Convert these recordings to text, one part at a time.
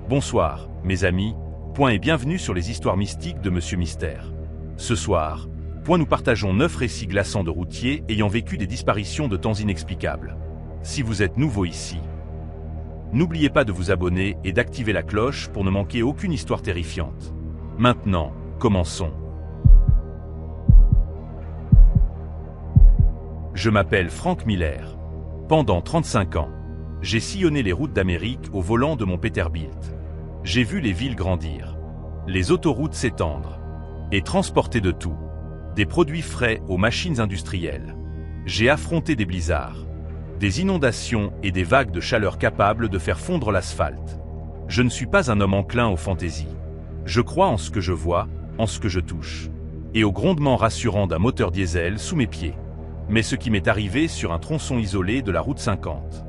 Bonsoir, mes amis, et bienvenue sur les histoires mystiques de Monsieur Mystère. Ce soir, nous partageons 9 récits glaçants de routiers ayant vécu des disparitions de temps inexplicables. Si vous êtes nouveau ici, n'oubliez pas de vous abonner et d'activer la cloche pour ne manquer aucune histoire terrifiante. Maintenant, commençons. Je m'appelle Frank Miller. Pendant 35 ans, j'ai sillonné les routes d'Amérique au volant de mon Peterbilt. J'ai vu les villes grandir, les autoroutes s'étendre et transporter de tout, des produits frais aux machines industrielles. J'ai affronté des blizzards, des inondations et des vagues de chaleur capables de faire fondre l'asphalte. Je ne suis pas un homme enclin aux fantaisies. Je crois en ce que je vois, en ce que je touche, et au grondement rassurant d'un moteur diesel sous mes pieds. Mais ce qui m'est arrivé sur un tronçon isolé de la route 50.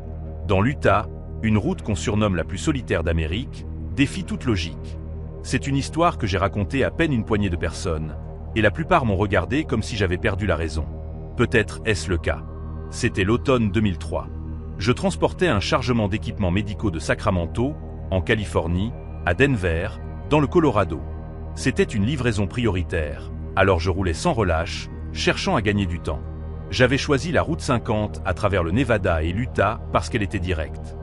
Dans l'Utah, une route qu'on surnomme la plus solitaire d'Amérique, défie toute logique. C'est une histoire que j'ai racontée à peine une poignée de personnes, et la plupart m'ont regardé comme si j'avais perdu la raison. Peut-être est-ce le cas. C'était l'automne 2003. Je transportais un chargement d'équipements médicaux de Sacramento, en Californie, à Denver, dans le Colorado. C'était une livraison prioritaire, alors je roulais sans relâche, cherchant à gagner du temps. J'avais choisi la route 50 à travers le Nevada et l'Utah parce qu'elle était directe.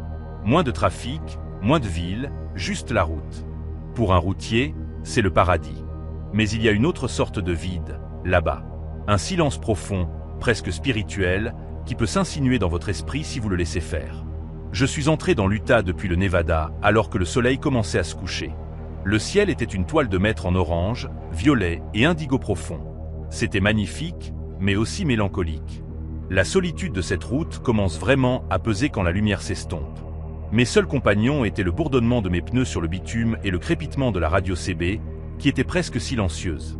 Moins de trafic, moins de villes, juste la route. Pour un routier, c'est le paradis. Mais il y a une autre sorte de vide, là-bas. Un silence profond, presque spirituel, qui peut s'insinuer dans votre esprit si vous le laissez faire. Je suis entré dans l'Utah depuis le Nevada alors que le soleil commençait à se coucher. Le ciel était une toile de maître en orange, violet et indigo profond. C'était magnifique, mais aussi mélancolique. La solitude de cette route commence vraiment à peser quand la lumière s'estompe. Mes seuls compagnons étaient le bourdonnement de mes pneus sur le bitume et le crépitement de la radio CB, qui était presque silencieuse.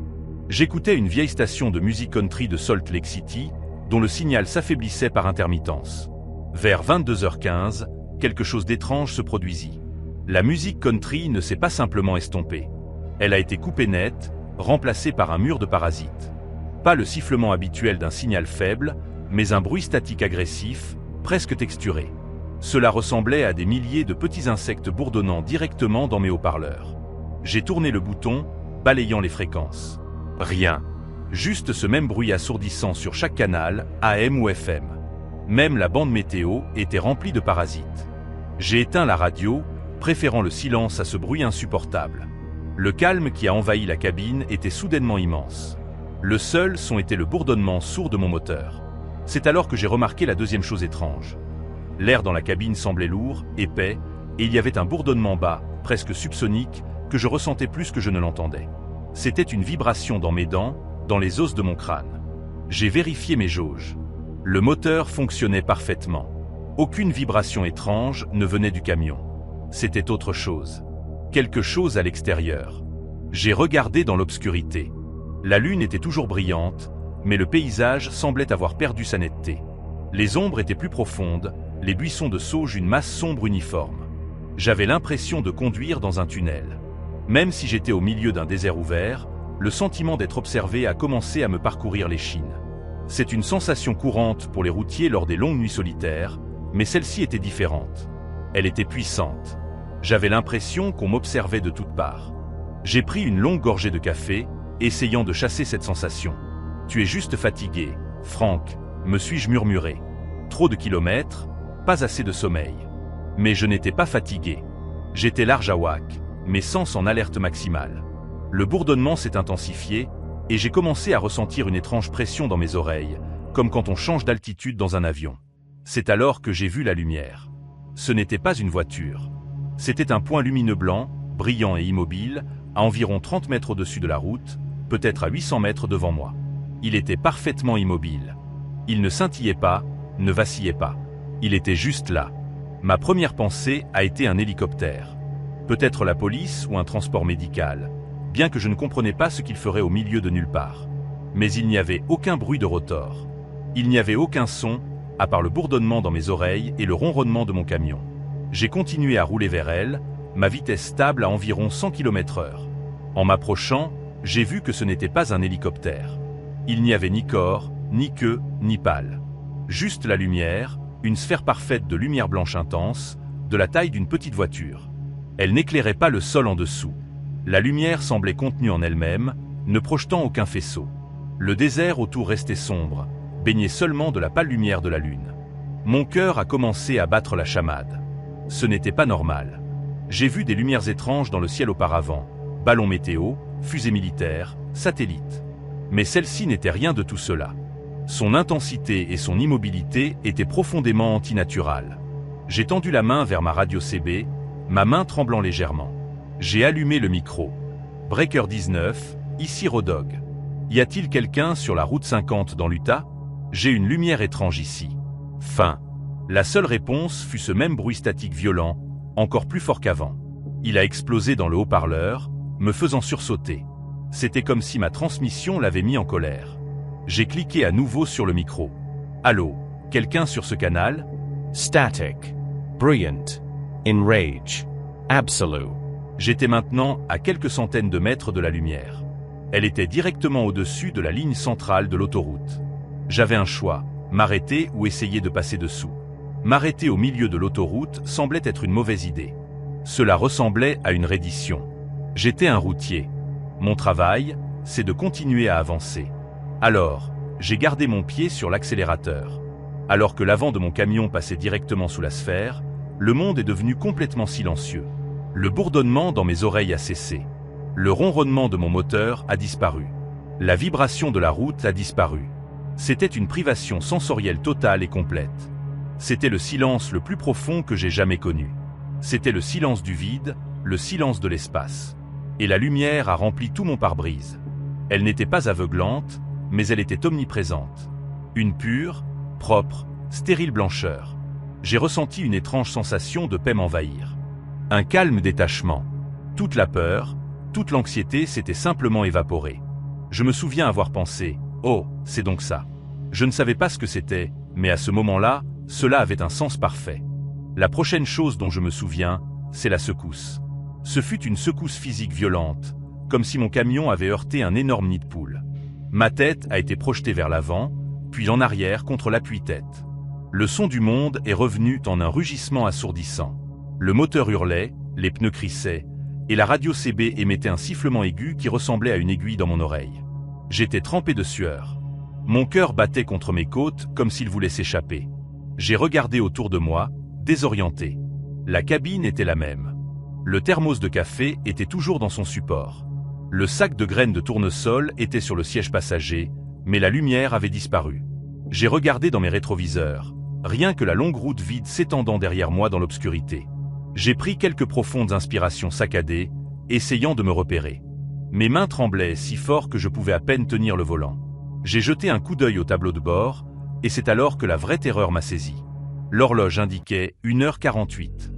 J'écoutais une vieille station de musique country de Salt Lake City, dont le signal s'affaiblissait par intermittence. Vers 22h15, quelque chose d'étrange se produisit. La musique country ne s'est pas simplement estompée. Elle a été coupée net, remplacée par un mur de parasites. Pas le sifflement habituel d'un signal faible, mais un bruit statique agressif, presque texturé. Cela ressemblait à des milliers de petits insectes bourdonnant directement dans mes haut-parleurs. J'ai tourné le bouton, balayant les fréquences. Rien. Juste ce même bruit assourdissant sur chaque canal, AM ou FM. Même la bande météo était remplie de parasites. J'ai éteint la radio, préférant le silence à ce bruit insupportable. Le calme qui a envahi la cabine était soudainement immense. Le seul son était le bourdonnement sourd de mon moteur. C'est alors que j'ai remarqué la deuxième chose étrange. L'air dans la cabine semblait lourd, épais, et il y avait un bourdonnement bas, presque subsonique, que je ressentais plus que je ne l'entendais. C'était une vibration dans mes dents, dans les os de mon crâne. J'ai vérifié mes jauges. Le moteur fonctionnait parfaitement. Aucune vibration étrange ne venait du camion. C'était autre chose. Quelque chose à l'extérieur. J'ai regardé dans l'obscurité. La lune était toujours brillante, mais le paysage semblait avoir perdu sa netteté. Les ombres étaient plus profondes, les buissons de sauge une masse sombre uniforme. J'avais l'impression de conduire dans un tunnel. Même si j'étais au milieu d'un désert ouvert, le sentiment d'être observé a commencé à me parcourir l'échine. C'est une sensation courante pour les routiers lors des longues nuits solitaires, mais celle-ci était différente. Elle était puissante. J'avais l'impression qu'on m'observait de toutes parts. J'ai pris une longue gorgée de café, essayant de chasser cette sensation. « Tu es juste fatigué, Frank », me suis-je murmuré. Trop de kilomètres, pas assez de sommeil. Mais je n'étais pas fatigué. J'étais large à wack, mes sens en alerte maximale. Le bourdonnement s'est intensifié, et j'ai commencé à ressentir une étrange pression dans mes oreilles, comme quand on change d'altitude dans un avion. C'est alors que j'ai vu la lumière. Ce n'était pas une voiture. C'était un point lumineux blanc, brillant et immobile, à environ 30 mètres au-dessus de la route, peut-être à 800 mètres devant moi. Il était parfaitement immobile. Il ne scintillait pas, ne vacillait pas. Il était juste là. Ma première pensée a été un hélicoptère. Peut-être la police ou un transport médical, bien que je ne comprenais pas ce qu'il ferait au milieu de nulle part. Mais il n'y avait aucun bruit de rotor. Il n'y avait aucun son, à part le bourdonnement dans mes oreilles et le ronronnement de mon camion. J'ai continué à rouler vers elle, ma vitesse stable à environ 100 km/h. En m'approchant, j'ai vu que ce n'était pas un hélicoptère. Il n'y avait ni corps, ni queue, ni pale. Juste la lumière, une sphère parfaite de lumière blanche intense, de la taille d'une petite voiture. Elle n'éclairait pas le sol en dessous. La lumière semblait contenue en elle-même, ne projetant aucun faisceau. Le désert autour restait sombre, baigné seulement de la pâle lumière de la lune. Mon cœur a commencé à battre la chamade. Ce n'était pas normal. J'ai vu des lumières étranges dans le ciel auparavant, ballons météo, fusées militaires, satellites. Mais celle-ci n'était rien de tout cela. Son intensité et son immobilité étaient profondément antinaturales. J'ai tendu la main vers ma radio CB, ma main tremblant légèrement. J'ai allumé le micro. Breaker 19, ici Rodog. Y a-t-il quelqu'un sur la route 50 dans l'Utah? J'ai une lumière étrange ici. Fin. La seule réponse fut ce même bruit statique violent, encore plus fort qu'avant. Il a explosé dans le haut-parleur, me faisant sursauter. C'était comme si ma transmission l'avait mis en colère. J'ai cliqué à nouveau sur le micro. Allô, quelqu'un sur ce canal? Static. Brilliant. Enrage. Absolute. J'étais maintenant à quelques centaines de mètres de la lumière. Elle était directement au-dessus de la ligne centrale de l'autoroute. J'avais un choix, m'arrêter ou essayer de passer dessous. M'arrêter au milieu de l'autoroute semblait être une mauvaise idée. Cela ressemblait à une reddition. J'étais un routier. Mon travail, c'est de continuer à avancer. Alors, j'ai gardé mon pied sur l'accélérateur. Alors que l'avant de mon camion passait directement sous la sphère, le monde est devenu complètement silencieux. Le bourdonnement dans mes oreilles a cessé. Le ronronnement de mon moteur a disparu. La vibration de la route a disparu. C'était une privation sensorielle totale et complète. C'était le silence le plus profond que j'ai jamais connu. C'était le silence du vide, le silence de l'espace. Et la lumière a rempli tout mon pare-brise. Elle n'était pas aveuglante, mais elle était omniprésente. Une pure, propre, stérile blancheur. J'ai ressenti une étrange sensation de paix m'envahir. Un calme détachement. Toute la peur, toute l'anxiété s'était simplement évaporée. Je me souviens avoir pensé « Oh, c'est donc ça ». Je ne savais pas ce que c'était, mais à ce moment-là, cela avait un sens parfait. La prochaine chose dont je me souviens, c'est la secousse. Ce fut une secousse physique violente, comme si mon camion avait heurté un énorme nid de poule. Ma tête a été projetée vers l'avant, puis en arrière contre l'appui-tête. Le son du monde est revenu en un rugissement assourdissant. Le moteur hurlait, les pneus crissaient, et la radio CB émettait un sifflement aigu qui ressemblait à une aiguille dans mon oreille. J'étais trempé de sueur. Mon cœur battait contre mes côtes comme s'il voulait s'échapper. J'ai regardé autour de moi, désorienté. La cabine était la même. Le thermos de café était toujours dans son support. Le sac de graines de tournesol était sur le siège passager, mais la lumière avait disparu. J'ai regardé dans mes rétroviseurs, rien que la longue route vide s'étendant derrière moi dans l'obscurité. J'ai pris quelques profondes inspirations saccadées, essayant de me repérer. Mes mains tremblaient si fort que je pouvais à peine tenir le volant. J'ai jeté un coup d'œil au tableau de bord, et c'est alors que la vraie terreur m'a saisi. L'horloge indiquait 1h48.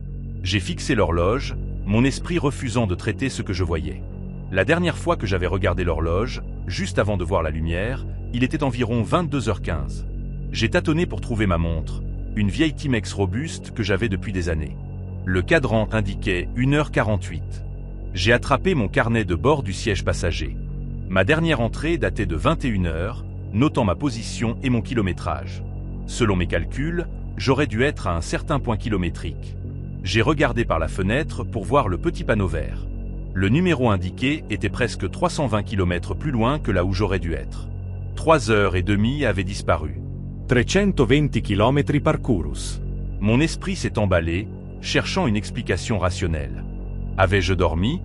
J'ai fixé l'horloge, mon esprit refusant de traiter ce que je voyais. La dernière fois que j'avais regardé l'horloge, juste avant de voir la lumière, il était environ 22h15. J'ai tâtonné pour trouver ma montre, une vieille Timex robuste que j'avais depuis des années. Le cadran indiquait 1h48. J'ai attrapé mon carnet de bord du siège passager. Ma dernière entrée datait de 21h, notant ma position et mon kilométrage. Selon mes calculs, j'aurais dû être à un certain point kilométrique. J'ai regardé par la fenêtre pour voir le petit panneau vert. Le numéro indiqué était presque 320 km plus loin que là où j'aurais dû être. 3h30 avaient disparu. 320 km parcourus. Mon esprit s'est emballé, cherchant une explication rationnelle. Avais-je dormi?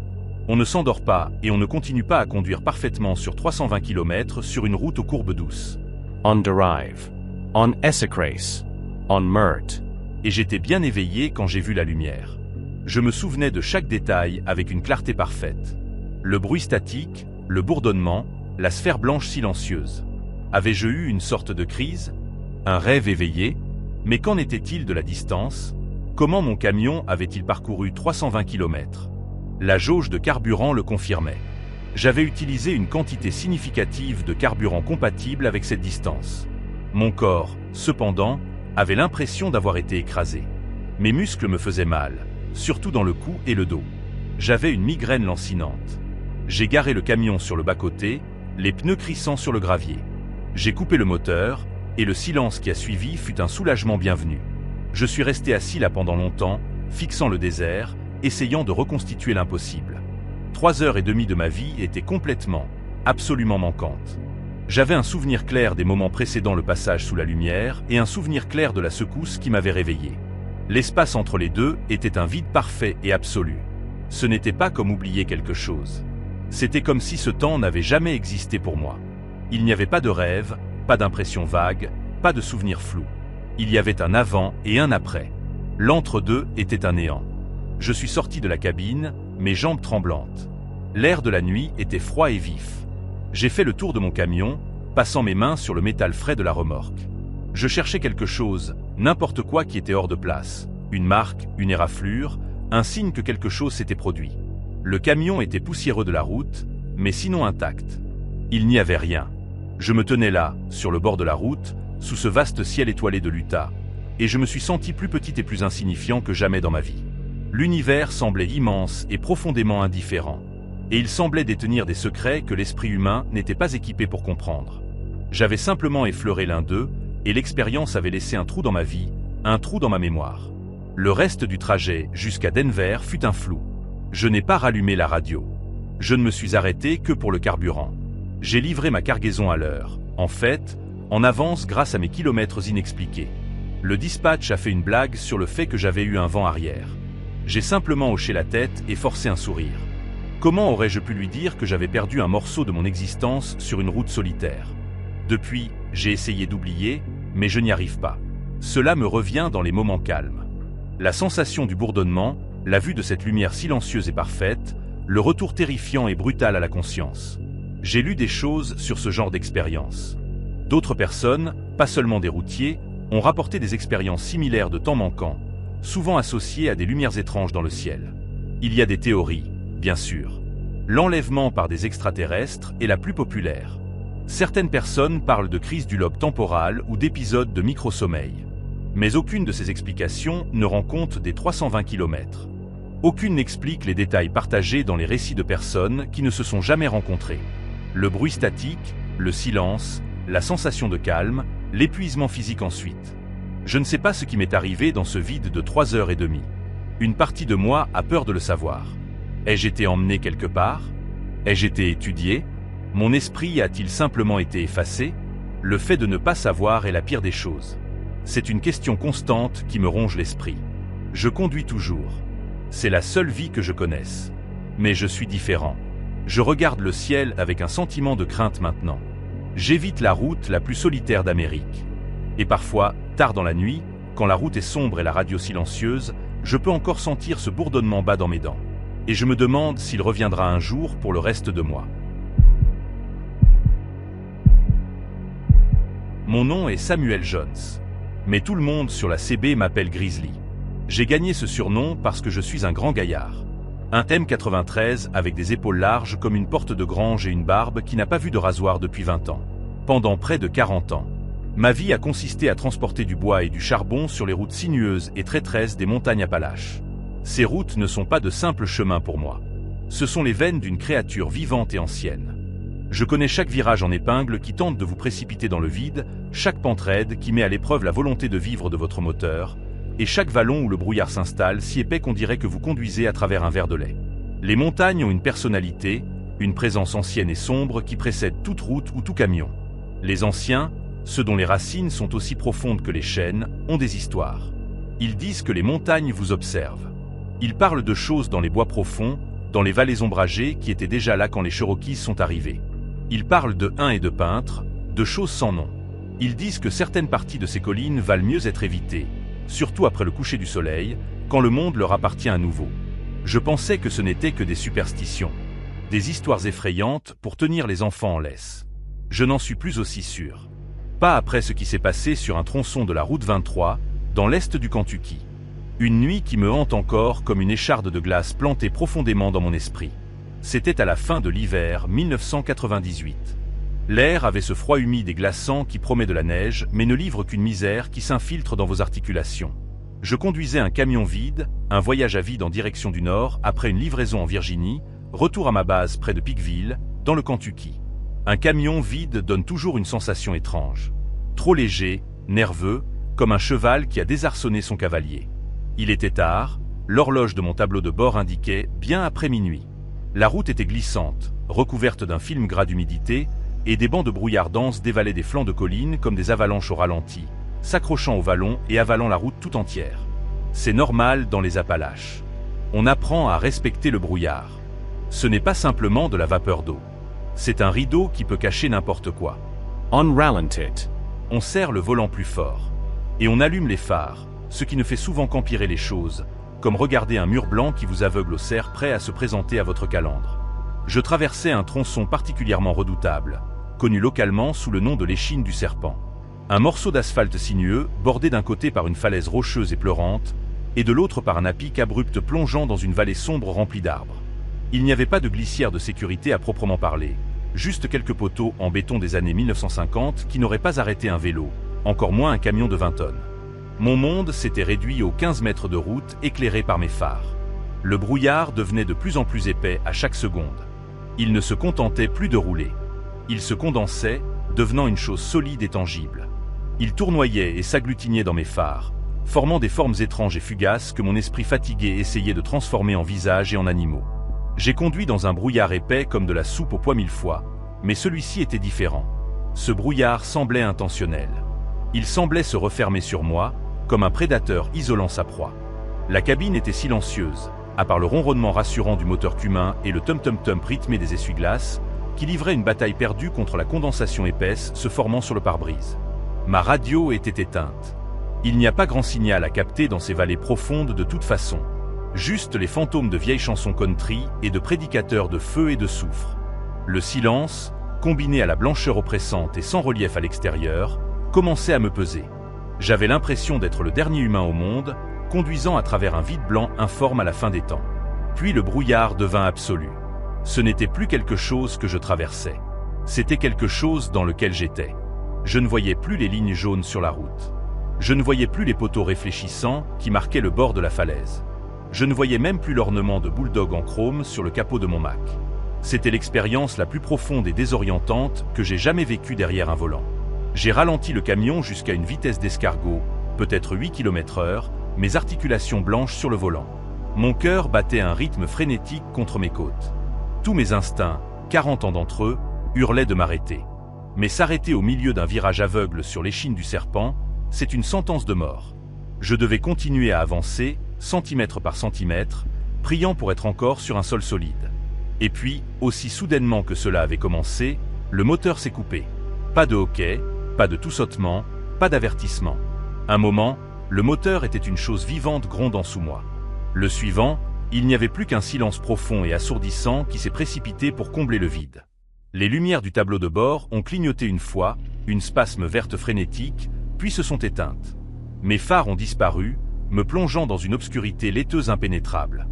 On ne s'endort pas et on ne continue pas à conduire parfaitement sur 320 km sur une route aux courbes douces. On Drive. On Essex. On Mert. Et j'étais bien éveillé quand j'ai vu la lumière. Je me souvenais de chaque détail avec une clarté parfaite. Le bruit statique, le bourdonnement, la sphère blanche silencieuse. Avais-je eu une sorte de crise? Un rêve éveillé? Mais qu'en était-il de la distance? Comment mon camion avait-il parcouru 320 km? La jauge de carburant le confirmait. J'avais utilisé une quantité significative de carburant compatible avec cette distance. Mon corps, cependant, avait l'impression d'avoir été écrasé. Mes muscles me faisaient mal, surtout dans le cou et le dos. J'avais une migraine lancinante. J'ai garé le camion sur le bas-côté, les pneus crissant sur le gravier. J'ai coupé le moteur, et le silence qui a suivi fut un soulagement bienvenu. Je suis resté assis là pendant longtemps, fixant le désert, essayant de reconstituer l'impossible. 3 heures et demie de ma vie étaient complètement, absolument manquantes. J'avais un souvenir clair des moments précédant le passage sous la lumière et un souvenir clair de la secousse qui m'avait réveillé. L'espace entre les deux était un vide parfait et absolu. Ce n'était pas comme oublier quelque chose. C'était comme si ce temps n'avait jamais existé pour moi. Il n'y avait pas de rêve, pas d'impression vague, pas de souvenir flou. Il y avait un avant et un après. L'entre-deux était un néant. Je suis sorti de la cabine, mes jambes tremblantes. L'air de la nuit était froid et vif. J'ai fait le tour de mon camion, passant mes mains sur le métal frais de la remorque. Je cherchais quelque chose, n'importe quoi qui était hors de place. Une marque, une éraflure, un signe que quelque chose s'était produit. Le camion était poussiéreux de la route, mais sinon intact. Il n'y avait rien. Je me tenais là, sur le bord de la route, sous ce vaste ciel étoilé de l'Utah, et je me suis senti plus petit et plus insignifiant que jamais dans ma vie. L'univers semblait immense et profondément indifférent, et il semblait détenir des secrets que l'esprit humain n'était pas équipé pour comprendre. J'avais simplement effleuré l'un d'eux, et l'expérience avait laissé un trou dans ma vie, un trou dans ma mémoire. Le reste du trajet jusqu'à Denver fut un flou. Je n'ai pas rallumé la radio. Je ne me suis arrêté que pour le carburant. J'ai livré ma cargaison à l'heure, en fait, en avance grâce à mes kilomètres inexpliqués. Le dispatch a fait une blague sur le fait que j'avais eu un vent arrière. J'ai simplement hoché la tête et forcé un sourire. Comment aurais-je pu lui dire que j'avais perdu un morceau de mon existence sur une route solitaire? Depuis, j'ai essayé d'oublier, mais je n'y arrive pas. Cela me revient dans les moments calmes. La sensation du bourdonnement, la vue de cette lumière silencieuse et parfaite, le retour terrifiant et brutal à la conscience. J'ai lu des choses sur ce genre d'expérience. D'autres personnes, pas seulement des routiers, ont rapporté des expériences similaires de temps manquant, souvent associées à des lumières étranges dans le ciel. Il y a des théories, bien sûr. L'enlèvement par des extraterrestres est la plus populaire. Certaines personnes parlent de crise du lobe temporal ou d'épisodes de micro-sommeil. Mais aucune de ces explications ne rend compte des 320 km. Aucune n'explique les détails partagés dans les récits de personnes qui ne se sont jamais rencontrées. Le bruit statique, le silence, la sensation de calme, l'épuisement physique ensuite. Je ne sais pas ce qui m'est arrivé dans ce vide de 3 heures et demie. Une partie de moi a peur de le savoir. Ai-je été emmené quelque part? Ai-je été étudié? Mon esprit a-t-il simplement été effacé? Le fait de ne pas savoir est la pire des choses. C'est une question constante qui me ronge l'esprit. Je conduis toujours. C'est la seule vie que je connaisse. Mais je suis différent. Je regarde le ciel avec un sentiment de crainte maintenant. J'évite la route la plus solitaire d'Amérique. Et parfois, tard dans la nuit, quand la route est sombre et la radio silencieuse, je peux encore sentir ce bourdonnement bas dans mes dents. Et je me demande s'il reviendra un jour pour le reste de moi. Mon nom est Samuel Jones. Mais tout le monde sur la CB m'appelle Grizzly. J'ai gagné ce surnom parce que je suis un grand gaillard. Un M93 avec des épaules larges comme une porte de grange et une barbe qui n'a pas vu de rasoir depuis 20 ans. Pendant près de 40 ans. Ma vie a consisté à transporter du bois et du charbon sur les routes sinueuses et traîtresses des montagnes Appalaches. Ces routes ne sont pas de simples chemins pour moi. Ce sont les veines d'une créature vivante et ancienne. Je connais chaque virage en épingle qui tente de vous précipiter dans le vide, chaque pente raide qui met à l'épreuve la volonté de vivre de votre moteur, et chaque vallon où le brouillard s'installe si épais qu'on dirait que vous conduisez à travers un verre de lait. Les montagnes ont une personnalité, une présence ancienne et sombre qui précède toute route ou tout camion. Les anciens, ceux dont les racines sont aussi profondes que les chênes, ont des histoires. Ils disent que les montagnes vous observent. Ils parlent de choses dans les bois profonds, dans les vallées ombragées qui étaient déjà là quand les Cherokees sont arrivés. Ils parlent de huns et de peintres, de choses sans nom. Ils disent que certaines parties de ces collines valent mieux être évitées, surtout après le coucher du soleil, quand le monde leur appartient à nouveau. Je pensais que ce n'était que des superstitions, des histoires effrayantes pour tenir les enfants en laisse. Je n'en suis plus aussi sûr. Pas après ce qui s'est passé sur un tronçon de la route 23, dans l'est du Kentucky. Une nuit qui me hante encore comme une écharde de glace plantée profondément dans mon esprit. C'était à la fin de l'hiver 1998. L'air avait ce froid humide et glaçant qui promet de la neige, mais ne livre qu'une misère qui s'infiltre dans vos articulations. Je conduisais un camion vide, un voyage à vide en direction du nord, après une livraison en Virginie, retour à ma base près de Pikeville, dans le Kentucky. Un camion vide donne toujours une sensation étrange. Trop léger, nerveux, comme un cheval qui a désarçonné son cavalier. Il était tard, L'horloge de mon tableau de bord indiquait bien après minuit. La route était glissante, recouverte d'un film gras d'humidité, et des bancs de brouillard dense dévalaient des flancs de collines comme des avalanches au ralenti, s'accrochant au vallon et avalant la route tout entière. C'est normal dans les Appalaches. On apprend à respecter le brouillard. Ce n'est pas simplement de la vapeur d'eau. C'est un rideau qui peut cacher n'importe quoi. On ralented. On serre le volant plus fort. Et on allume les phares, ce qui ne fait souvent qu'empirer les choses, comme regarder un mur blanc qui vous aveugle au cerf prêt à se présenter à votre calandre. Je traversais un tronçon particulièrement redoutable, connu localement sous le nom de l'échine du serpent. Un morceau d'asphalte sinueux, bordé d'un côté par une falaise rocheuse et pleurante, et de l'autre par un à-pic abrupt plongeant dans une vallée sombre remplie d'arbres. Il n'y avait pas de glissière de sécurité à proprement parler, juste quelques poteaux en béton des années 1950 qui n'auraient pas arrêté un vélo, encore moins un camion de 20 tonnes. Mon monde s'était réduit aux 15 mètres de route éclairés par mes phares. Le brouillard devenait de plus en plus épais à chaque seconde. Il ne se contentait plus de rouler. Il se condensait, devenant une chose solide et tangible. Il tournoyait et s'agglutinait dans mes phares, formant des formes étranges et fugaces que mon esprit fatigué essayait de transformer en visages et en animaux. J'ai conduit dans un brouillard épais comme de la soupe au pois mille fois, mais celui-ci était différent. Ce brouillard semblait intentionnel. Il semblait se refermer sur moi, comme un prédateur isolant sa proie. La cabine était silencieuse, à part le ronronnement rassurant du moteur cumin et le tum-tum-tum rythmé des essuie-glaces, qui livraient une bataille perdue contre la condensation épaisse se formant sur le pare-brise. Ma radio était éteinte. Il n'y a pas grand signal à capter dans ces vallées profondes de toute façon. Juste les fantômes de vieilles chansons country et de prédicateurs de feu et de soufre. Le silence, combiné à la blancheur oppressante et sans relief à l'extérieur, commençait à me peser. J'avais l'impression d'être le dernier humain au monde, conduisant à travers un vide blanc informe à la fin des temps. Puis le brouillard devint absolu. Ce n'était plus quelque chose que je traversais. C'était quelque chose dans lequel j'étais. Je ne voyais plus les lignes jaunes sur la route. Je ne voyais plus les poteaux réfléchissants qui marquaient le bord de la falaise. Je ne voyais même plus l'ornement de bulldog en chrome sur le capot de mon Mac. C'était l'expérience la plus profonde et désorientante que j'ai jamais vécue derrière un volant. J'ai ralenti le camion jusqu'à une vitesse d'escargot, peut-être 8 km/h, mes articulations blanches sur le volant. Mon cœur battait un rythme frénétique contre mes côtes. Tous mes instincts, 40 ans d'entre eux, hurlaient de m'arrêter. Mais s'arrêter au milieu d'un virage aveugle sur l'échine du serpent, c'est une sentence de mort. Je devais continuer à avancer, centimètre par centimètre, priant pour être encore sur un sol solide. Et puis, aussi soudainement que cela avait commencé, le moteur s'est coupé. Pas de hoquet, pas de tout sautement, pas d'avertissement. Un moment, le moteur était une chose vivante grondant sous moi. Le suivant, il n'y avait plus qu'un silence profond et assourdissant qui s'est précipité pour combler le vide. Les lumières du tableau de bord ont clignoté une fois, une spasme verte frénétique, puis se sont éteintes. Mes phares ont disparu, me plongeant dans une obscurité laiteuse impénétrable.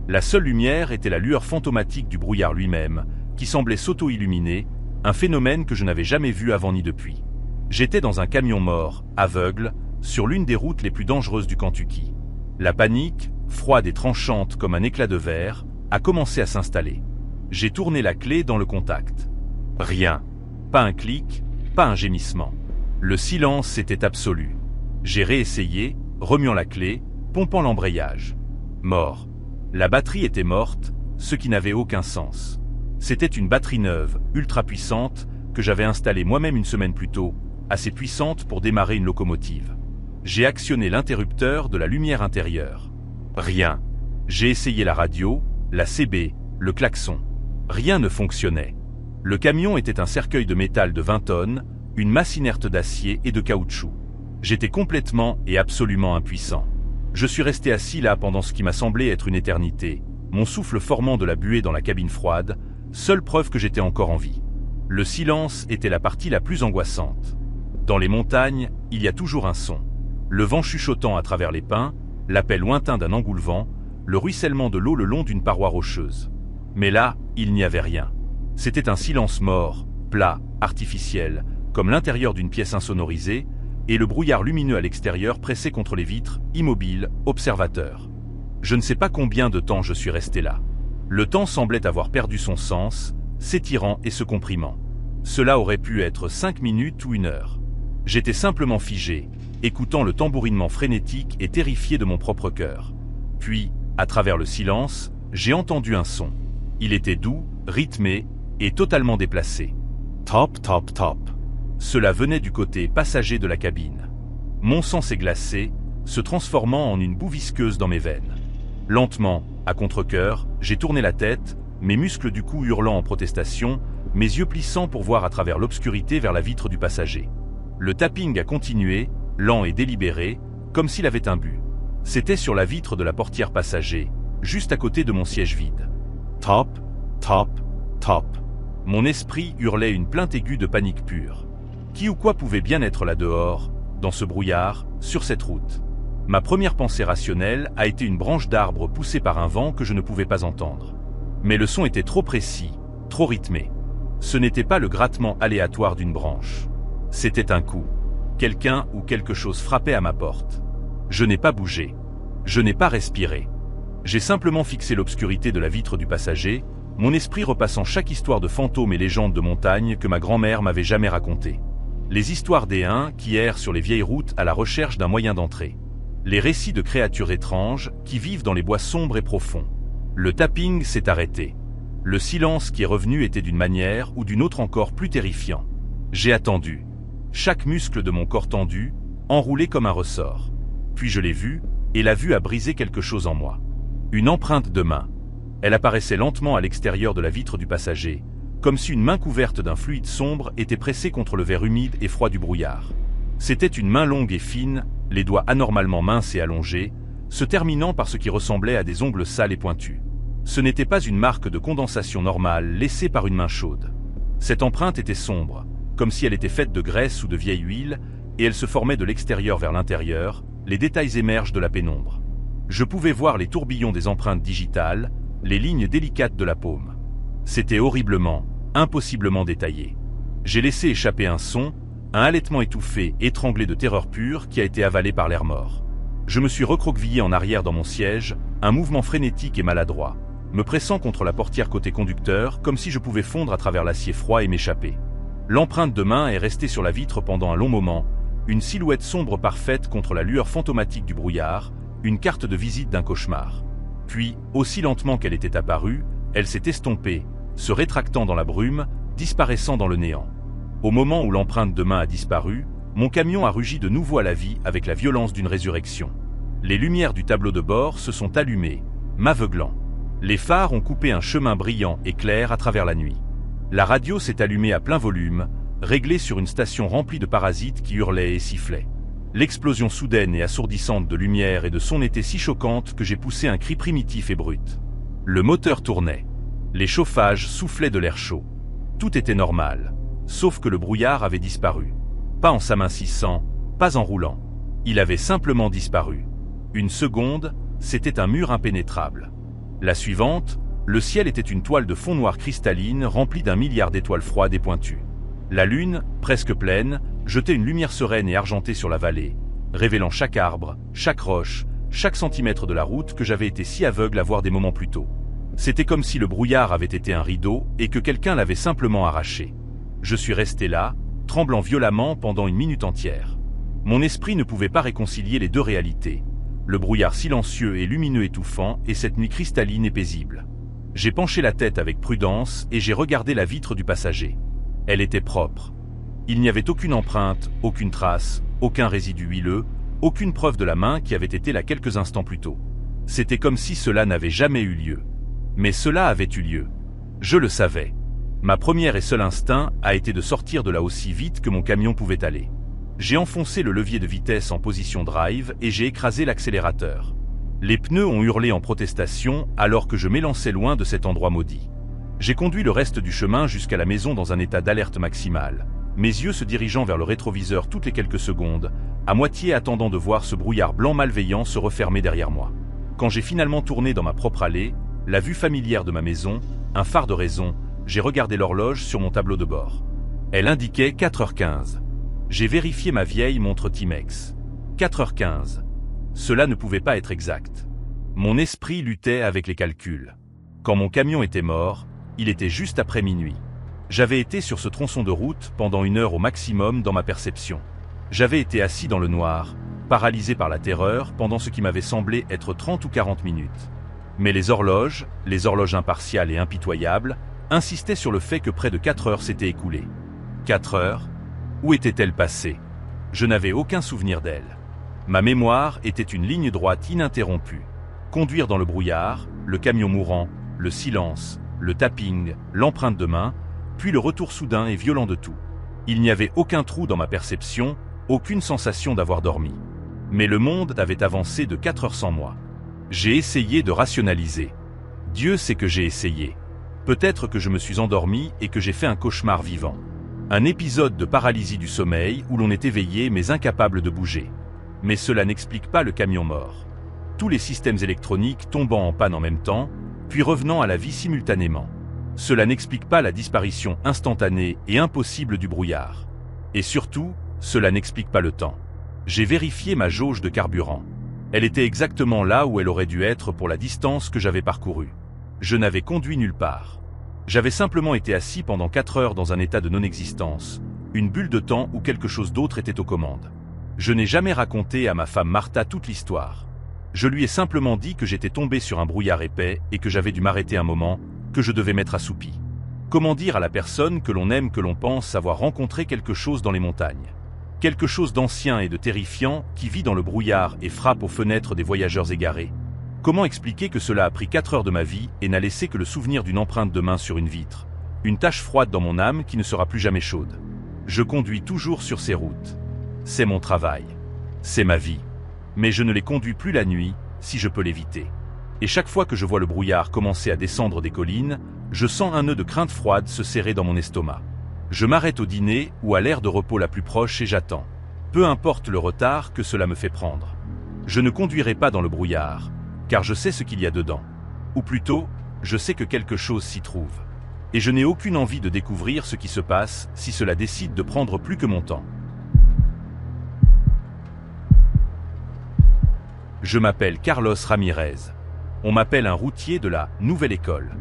La seule lumière était la lueur fantomatique du brouillard lui-même, qui semblait s'auto-illuminer, un phénomène que je n'avais jamais vu avant ni depuis. J'étais dans un camion mort, aveugle, sur l'une des routes les plus dangereuses du Kentucky. La panique, froide et tranchante comme un éclat de verre, a commencé à s'installer. J'ai tourné la clé dans le contact. Rien. Pas un clic, pas un gémissement. Le silence était absolu. J'ai réessayé, remuant la clé, pompant l'embrayage. Mort. La batterie était morte, ce qui n'avait aucun sens. C'était une batterie neuve, ultra puissante, que j'avais installée moi-même une semaine plus tôt, assez puissante pour démarrer une locomotive. J'ai actionné l'interrupteur de la lumière intérieure. Rien. J'ai essayé la radio, la CB, le klaxon. Rien ne fonctionnait. Le camion était un cercueil de métal de 20 tonnes, une masse inerte d'acier et de caoutchouc. J'étais complètement et absolument impuissant. Je suis resté assis là pendant ce qui m'a semblé être une éternité, mon souffle formant de la buée dans la cabine froide, seule preuve que j'étais encore en vie. Le silence était la partie la plus angoissante. Dans les montagnes, il y a toujours un son. Le vent chuchotant à travers les pins, l'appel lointain d'un engoulevent, le ruissellement de l'eau le long d'une paroi rocheuse. Mais là, il n'y avait rien. C'était un silence mort, plat, artificiel, comme l'intérieur d'une pièce insonorisée, et le brouillard lumineux à l'extérieur pressé contre les vitres, immobile, observateur. Je ne sais pas combien de temps je suis resté là. Le temps semblait avoir perdu son sens, s'étirant et se comprimant. Cela aurait pu être 5 minutes ou 1 heure. J'étais simplement figé, écoutant le tambourinement frénétique et terrifié de mon propre cœur. Puis, À travers le silence, j'ai entendu un son. Il était doux, rythmé et totalement déplacé. Top, top, top. Cela venait du côté passager de la cabine. Mon sang s'est glacé, se transformant en une boue visqueuse dans mes veines. Lentement, à contre-cœur, j'ai tourné la tête, mes muscles du cou hurlant en protestation, mes yeux plissant pour voir à travers l'obscurité vers la vitre du passager. Le tapping a continué, lent et délibéré, comme s'il avait un but. C'était sur la vitre de la portière passager, juste à côté de mon siège vide. Top, top, top. Mon esprit hurlait une plainte aiguë de panique pure. Qui ou quoi pouvait bien être là dehors, dans ce brouillard, sur cette route? Ma première pensée rationnelle a été une branche d'arbre poussée par un vent que je ne pouvais pas entendre. Mais le son était trop précis, trop rythmé. Ce n'était pas le grattement aléatoire d'une branche. C'était un coup. Quelqu'un ou quelque chose frappait à ma porte. Je n'ai pas bougé. Je n'ai pas respiré. J'ai simplement fixé l'obscurité de la vitre du passager, mon esprit repassant chaque histoire de fantômes et légendes de montagne que ma grand-mère m'avait jamais racontée. Les histoires des Huns qui errent sur les vieilles routes à la recherche d'un moyen d'entrée. Les récits de créatures étranges qui vivent dans les bois sombres et profonds. Le tapping s'est arrêté. Le silence qui est revenu était d'une manière ou d'une autre encore plus terrifiant. J'ai attendu. Chaque muscle de mon corps tendu, enroulé comme un ressort. Puis je l'ai vu, et la vue a brisé quelque chose en moi. Une empreinte de main. Elle apparaissait lentement à l'extérieur de la vitre du passager, comme si une main couverte d'un fluide sombre était pressée contre le verre humide et froid du brouillard. C'était une main longue et fine, les doigts anormalement minces et allongés, se terminant par ce qui ressemblait à des ongles sales et pointus. Ce n'était pas une marque de condensation normale laissée par une main chaude. Cette empreinte était sombre, comme si elle était faite de graisse ou de vieille huile, et elle se formait de l'extérieur vers l'intérieur, les détails émergent de la pénombre. Je pouvais voir les tourbillons des empreintes digitales, les lignes délicates de la paume. C'était horriblement, impossiblement détaillé. J'ai laissé échapper un son, un halètement étouffé, étranglé de terreur pure qui a été avalé par l'air mort. Je me suis recroquevillé en arrière dans mon siège, un mouvement frénétique et maladroit, me pressant contre la portière côté conducteur comme si je pouvais fondre à travers l'acier froid et m'échapper. L'empreinte de main est restée sur la vitre pendant un long moment, une silhouette sombre parfaite contre la lueur fantomatique du brouillard, une carte de visite d'un cauchemar. Puis, aussi lentement qu'elle était apparue, elle s'est estompée, se rétractant dans la brume, disparaissant dans le néant. Au moment où l'empreinte de main a disparu, mon camion a rugi de nouveau à la vie avec la violence d'une résurrection. Les lumières du tableau de bord se sont allumées, m'aveuglant. Les phares ont coupé un chemin brillant et clair à travers la nuit. La radio s'est allumée à plein volume, réglée sur une station remplie de parasites qui hurlaient et sifflaient. L'explosion soudaine et assourdissante de lumière et de son était si choquante que j'ai poussé un cri primitif et brut. Le moteur tournait. Les chauffages soufflaient de l'air chaud. Tout était normal, sauf que le brouillard avait disparu. Pas en s'amincissant, pas en roulant. Il avait simplement disparu. Une seconde, c'était un mur impénétrable. La suivante, le ciel était une toile de fond noir cristalline remplie d'un milliard d'étoiles froides et pointues. La lune, presque pleine, jetait une lumière sereine et argentée sur la vallée, révélant chaque arbre, chaque roche, chaque centimètre de la route que j'avais été si aveugle à voir des moments plus tôt. C'était comme si le brouillard avait été un rideau et que quelqu'un l'avait simplement arraché. Je suis resté là, tremblant violemment pendant une minute entière. Mon esprit ne pouvait pas réconcilier les deux réalités, le brouillard silencieux et lumineux étouffant et cette nuit cristalline et paisible. J'ai penché la tête avec prudence et j'ai regardé la vitre du passager. Elle était propre. Il n'y avait aucune empreinte, aucune trace, aucun résidu huileux, aucune preuve de la main qui avait été là quelques instants plus tôt. C'était comme si cela n'avait jamais eu lieu. Mais cela avait eu lieu. Je le savais. Ma première et seul instinct a été de sortir de là aussi vite que mon camion pouvait aller. J'ai enfoncé le levier de vitesse en position drive et j'ai écrasé l'accélérateur. Les pneus ont hurlé en protestation alors que je m'élançais loin de cet endroit maudit. J'ai conduit le reste du chemin jusqu'à la maison dans un état d'alerte maximale, mes yeux se dirigeant vers le rétroviseur toutes les quelques secondes, à moitié attendant de voir ce brouillard blanc malveillant se refermer derrière moi. Quand j'ai finalement tourné dans ma propre allée, la vue familière de ma maison, un phare de raison, j'ai regardé l'horloge sur mon tableau de bord. Elle indiquait 4h15. J'ai vérifié ma vieille montre Timex. 4h15. Cela ne pouvait pas être exact. Mon esprit luttait avec les calculs. Quand mon camion était mort, il était juste après minuit. J'avais été sur ce tronçon de route pendant 1 heure au maximum dans ma perception. J'avais été assis dans le noir, paralysé par la terreur pendant ce qui m'avait semblé être 30 ou 40 minutes. Mais les horloges impartiales et impitoyables, insistaient sur le fait que près de 4 heures s'étaient écoulées. 4 heures? Où étaient-elles passées? Je n'avais aucun souvenir d'elles. Ma mémoire était une ligne droite ininterrompue. Conduire dans le brouillard, le camion mourant, le silence, le tapping, l'empreinte de main, puis le retour soudain et violent de tout. Il n'y avait aucun trou dans ma perception, aucune sensation d'avoir dormi. Mais le monde avait avancé de 4 heures sans moi. J'ai essayé de rationaliser. Dieu sait que j'ai essayé. Peut-être que je me suis endormi et que j'ai fait un cauchemar vivant. Un épisode de paralysie du sommeil où l'on est éveillé mais incapable de bouger. Mais cela n'explique pas le camion mort. Tous les systèmes électroniques tombant en panne en même temps, puis revenant à la vie simultanément. Cela n'explique pas la disparition instantanée et impossible du brouillard. Et surtout, cela n'explique pas le temps. J'ai vérifié ma jauge de carburant. Elle était exactement là où elle aurait dû être pour la distance que j'avais parcourue. Je n'avais conduit nulle part. J'avais simplement été assis pendant 4 heures dans un état de non-existence, une bulle de temps où quelque chose d'autre était aux commandes. Je n'ai jamais raconté à ma femme Martha toute l'histoire. Je lui ai simplement dit que j'étais tombé sur un brouillard épais et que j'avais dû m'arrêter un moment, que je devais m'être assoupi. Comment dire à la personne que l'on aime que l'on pense avoir rencontré quelque chose dans les montagnes? Quelque chose d'ancien et de terrifiant qui vit dans le brouillard et frappe aux fenêtres des voyageurs égarés? Comment expliquer que cela a pris 4 heures de ma vie et n'a laissé que le souvenir d'une empreinte de main sur une vitre? Une tache froide dans mon âme qui ne sera plus jamais chaude. Je conduis toujours sur ces routes. C'est mon travail. C'est ma vie. Mais je ne les conduis plus la nuit, si je peux l'éviter. Et chaque fois que je vois le brouillard commencer à descendre des collines, je sens un nœud de crainte froide se serrer dans mon estomac. Je m'arrête au dîner ou à l'aire de repos la plus proche et j'attends. Peu importe le retard que cela me fait prendre. Je ne conduirai pas dans le brouillard, car je sais ce qu'il y a dedans. Ou plutôt, je sais que quelque chose s'y trouve. Et je n'ai aucune envie de découvrir ce qui se passe si cela décide de prendre plus que mon temps. Je m'appelle Carlos Ramirez. On m'appelle un routier de la nouvelle école.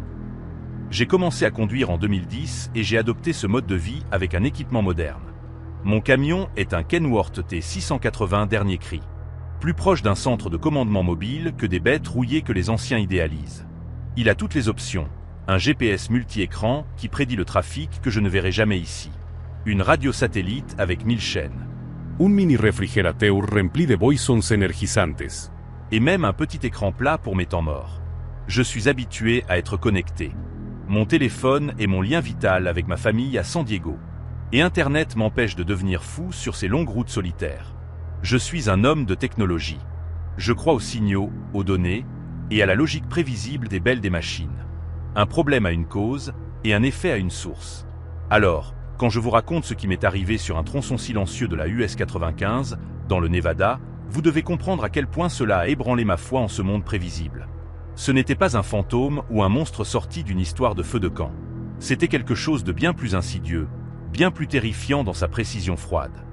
J'ai commencé à conduire en 2010 et j'ai adopté ce mode de vie avec un équipement moderne. Mon camion est un Kenworth T680 dernier cri. Plus proche d'un centre de commandement mobile que des bêtes rouillées que les anciens idéalisent. Il a toutes les options. Un GPS multi-écran qui prédit le trafic que je ne verrai jamais ici. Une radio satellite avec 1000 chaînes. Un mini refrigerateur rempli de boissons energizantes. Et même un petit écran plat pour mes temps morts. Je suis habitué à être connecté. Mon téléphone est mon lien vital avec ma famille à San Diego. Et Internet m'empêche de devenir fou sur ces longues routes solitaires. Je suis un homme de technologie. Je crois aux signaux, aux données, et à la logique prévisible des belles des machines. Un problème a une cause, et un effet a une source. Alors, quand je vous raconte ce qui m'est arrivé sur un tronçon silencieux de la US 95, dans le Nevada, vous devez comprendre à quel point cela a ébranlé ma foi en ce monde prévisible. Ce n'était pas un fantôme ou un monstre sorti d'une histoire de feu de camp. C'était quelque chose de bien plus insidieux, bien plus terrifiant dans sa précision froide.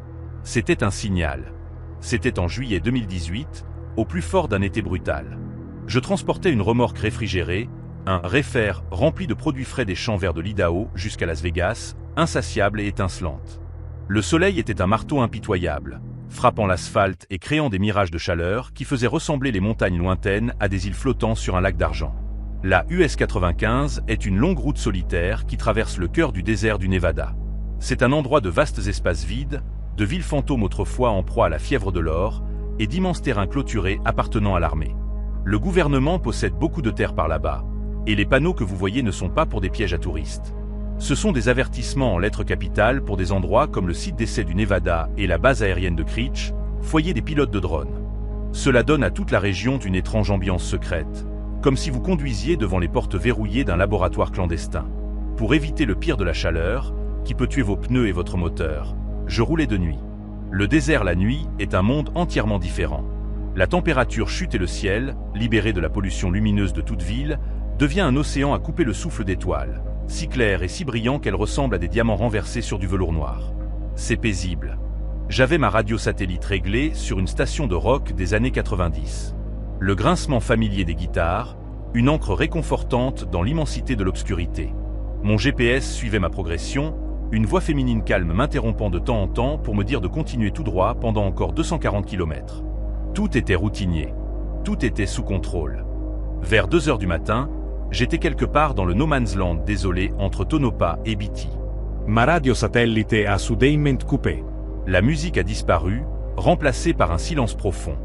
C'était un signal. C'était en juillet 2018, au plus fort d'un été brutal. Je transportais une remorque réfrigérée, un réfer rempli de produits frais des champs verts de l'Idaho jusqu'à Las Vegas, insatiable et étincelante. Le soleil était un marteau impitoyable, frappant l'asphalte et créant des mirages de chaleur qui faisaient ressembler les montagnes lointaines à des îles flottant sur un lac d'argent. La US 95 est une longue route solitaire qui traverse le cœur du désert du Nevada. C'est un endroit de vastes espaces vides, de villes fantômes autrefois en proie à la fièvre de l'or, et d'immenses terrains clôturés appartenant à l'armée. Le gouvernement possède beaucoup de terres par là-bas, et les panneaux que vous voyez ne sont pas pour des pièges à touristes. Ce sont des avertissements en lettres capitales pour des endroits comme le site d'essai du Nevada et la base aérienne de Creech, foyer des pilotes de drones. Cela donne à toute la région une étrange ambiance secrète, comme si vous conduisiez devant les portes verrouillées d'un laboratoire clandestin. Pour éviter le pire de la chaleur, qui peut tuer vos pneus et votre moteur, je roulais de nuit. Le désert la nuit est un monde entièrement différent. La température chute et le ciel, libéré de la pollution lumineuse de toute ville, devient un océan à couper le souffle d'étoiles, si clair et si brillant qu'elle ressemble à des diamants renversés sur du velours noir. C'est paisible. J'avais ma radio satellite réglée sur une station de rock des années 90. Le grincement familier des guitares, une encre réconfortante dans l'immensité de l'obscurité. Mon GPS suivait ma progression, une voix féminine calme m'interrompant de temps en temps pour me dire de continuer tout droit pendant encore 240 km. Tout était routinier. Tout était sous contrôle. Vers 2 heures du matin, j'étais quelque part dans le no man's land désolé entre Tonopah et Beatty. Ma radio satellite a soudainement coupé. La musique a disparu, remplacée par un silence profond.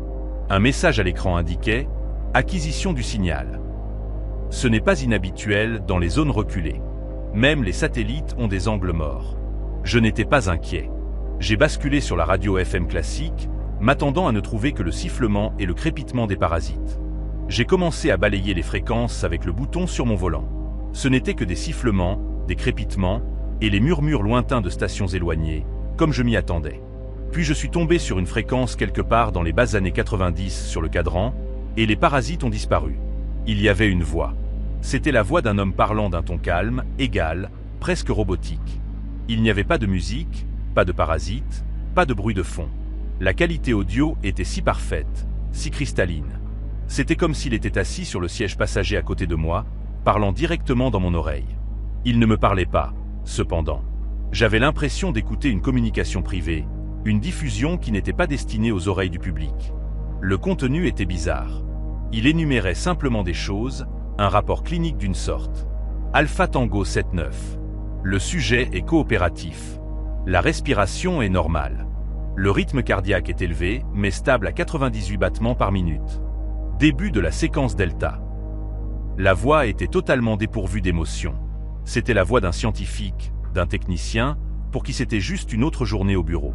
Un message à l'écran indiquait « Acquisition du signal ». Ce n'est pas inhabituel dans les zones reculées. Même les satellites ont des angles morts. Je n'étais pas inquiet. J'ai basculé sur la radio FM classique, m'attendant à ne trouver que le sifflement et le crépitement des parasites. J'ai commencé à balayer les fréquences avec le bouton sur mon volant. Ce n'était que des sifflements, des crépitements et les murmures lointains de stations éloignées, comme je m'y attendais. Puis je suis tombé sur une fréquence quelque part dans les basses années 90 sur le cadran, et les parasites ont disparu. Il y avait une voix. C'était la voix d'un homme parlant d'un ton calme, égal, presque robotique. Il n'y avait pas de musique, pas de parasites, pas de bruit de fond. La qualité audio était si parfaite, si cristalline. C'était comme s'il était assis sur le siège passager à côté de moi, parlant directement dans mon oreille. Il ne me parlait pas, cependant. J'avais l'impression d'écouter une communication privée, une diffusion qui n'était pas destinée aux oreilles du public. Le contenu était bizarre. Il énumérait simplement des choses, un rapport clinique d'une sorte. Alpha Tango 79. Le sujet est coopératif. La respiration est normale. Le rythme cardiaque est élevé, mais stable à 98 battements par minute. Début de la séquence delta. La voix était totalement dépourvue d'émotion. C'était la voix d'un scientifique, d'un technicien, pour qui c'était juste une autre journée au bureau.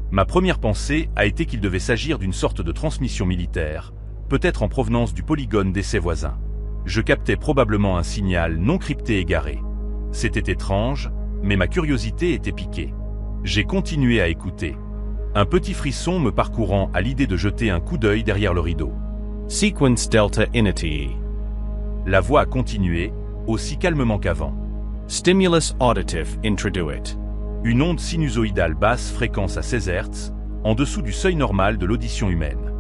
Ma première pensée a été qu'il devait s'agir d'une sorte de transmission militaire, peut-être en provenance du polygone d'essai voisin. Je captais probablement un signal non crypté égaré. C'était étrange, mais ma curiosité était piquée. J'ai continué à écouter. Un petit frisson me parcourant à l'idée de jeter un coup d'œil derrière le rideau. Sequence Delta Initi. La voix a continué, aussi calmement qu'avant. Stimulus auditive introduit. Une onde sinusoïdale basse fréquence à 16 Hz, en dessous du seuil normal de l'audition humaine.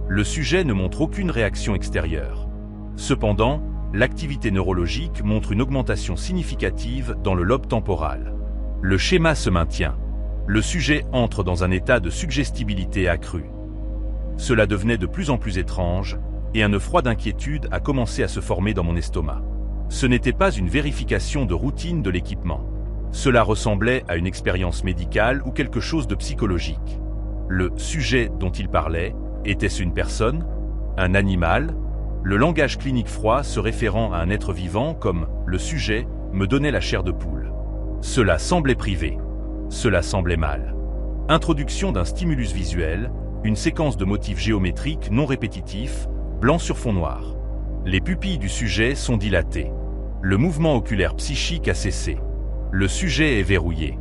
Le sujet ne montre aucune réaction extérieure. Cependant, l'activité neurologique montre une augmentation significative dans le lobe temporal. Le schéma se maintient. Le sujet entre dans un état de suggestibilité accrue. Cela devenait de plus en plus étrange, et un froid d'inquiétude a commencé à se former dans mon estomac. Ce n'était pas une vérification de routine de l'équipement. Cela ressemblait à une expérience médicale ou quelque chose de psychologique. Le sujet dont il parlait, était-ce une personne? Un animal? Le langage clinique froid se référant à un être vivant comme « le sujet » me donnait la chair de poule. Cela semblait privé. Cela semblait mal. Introduction d'un stimulus visuel, une séquence de motifs géométriques non répétitifs, blanc sur fond noir. Les pupilles du sujet sont dilatées. Le mouvement oculaire psychique a cessé. Le sujet est verrouillé.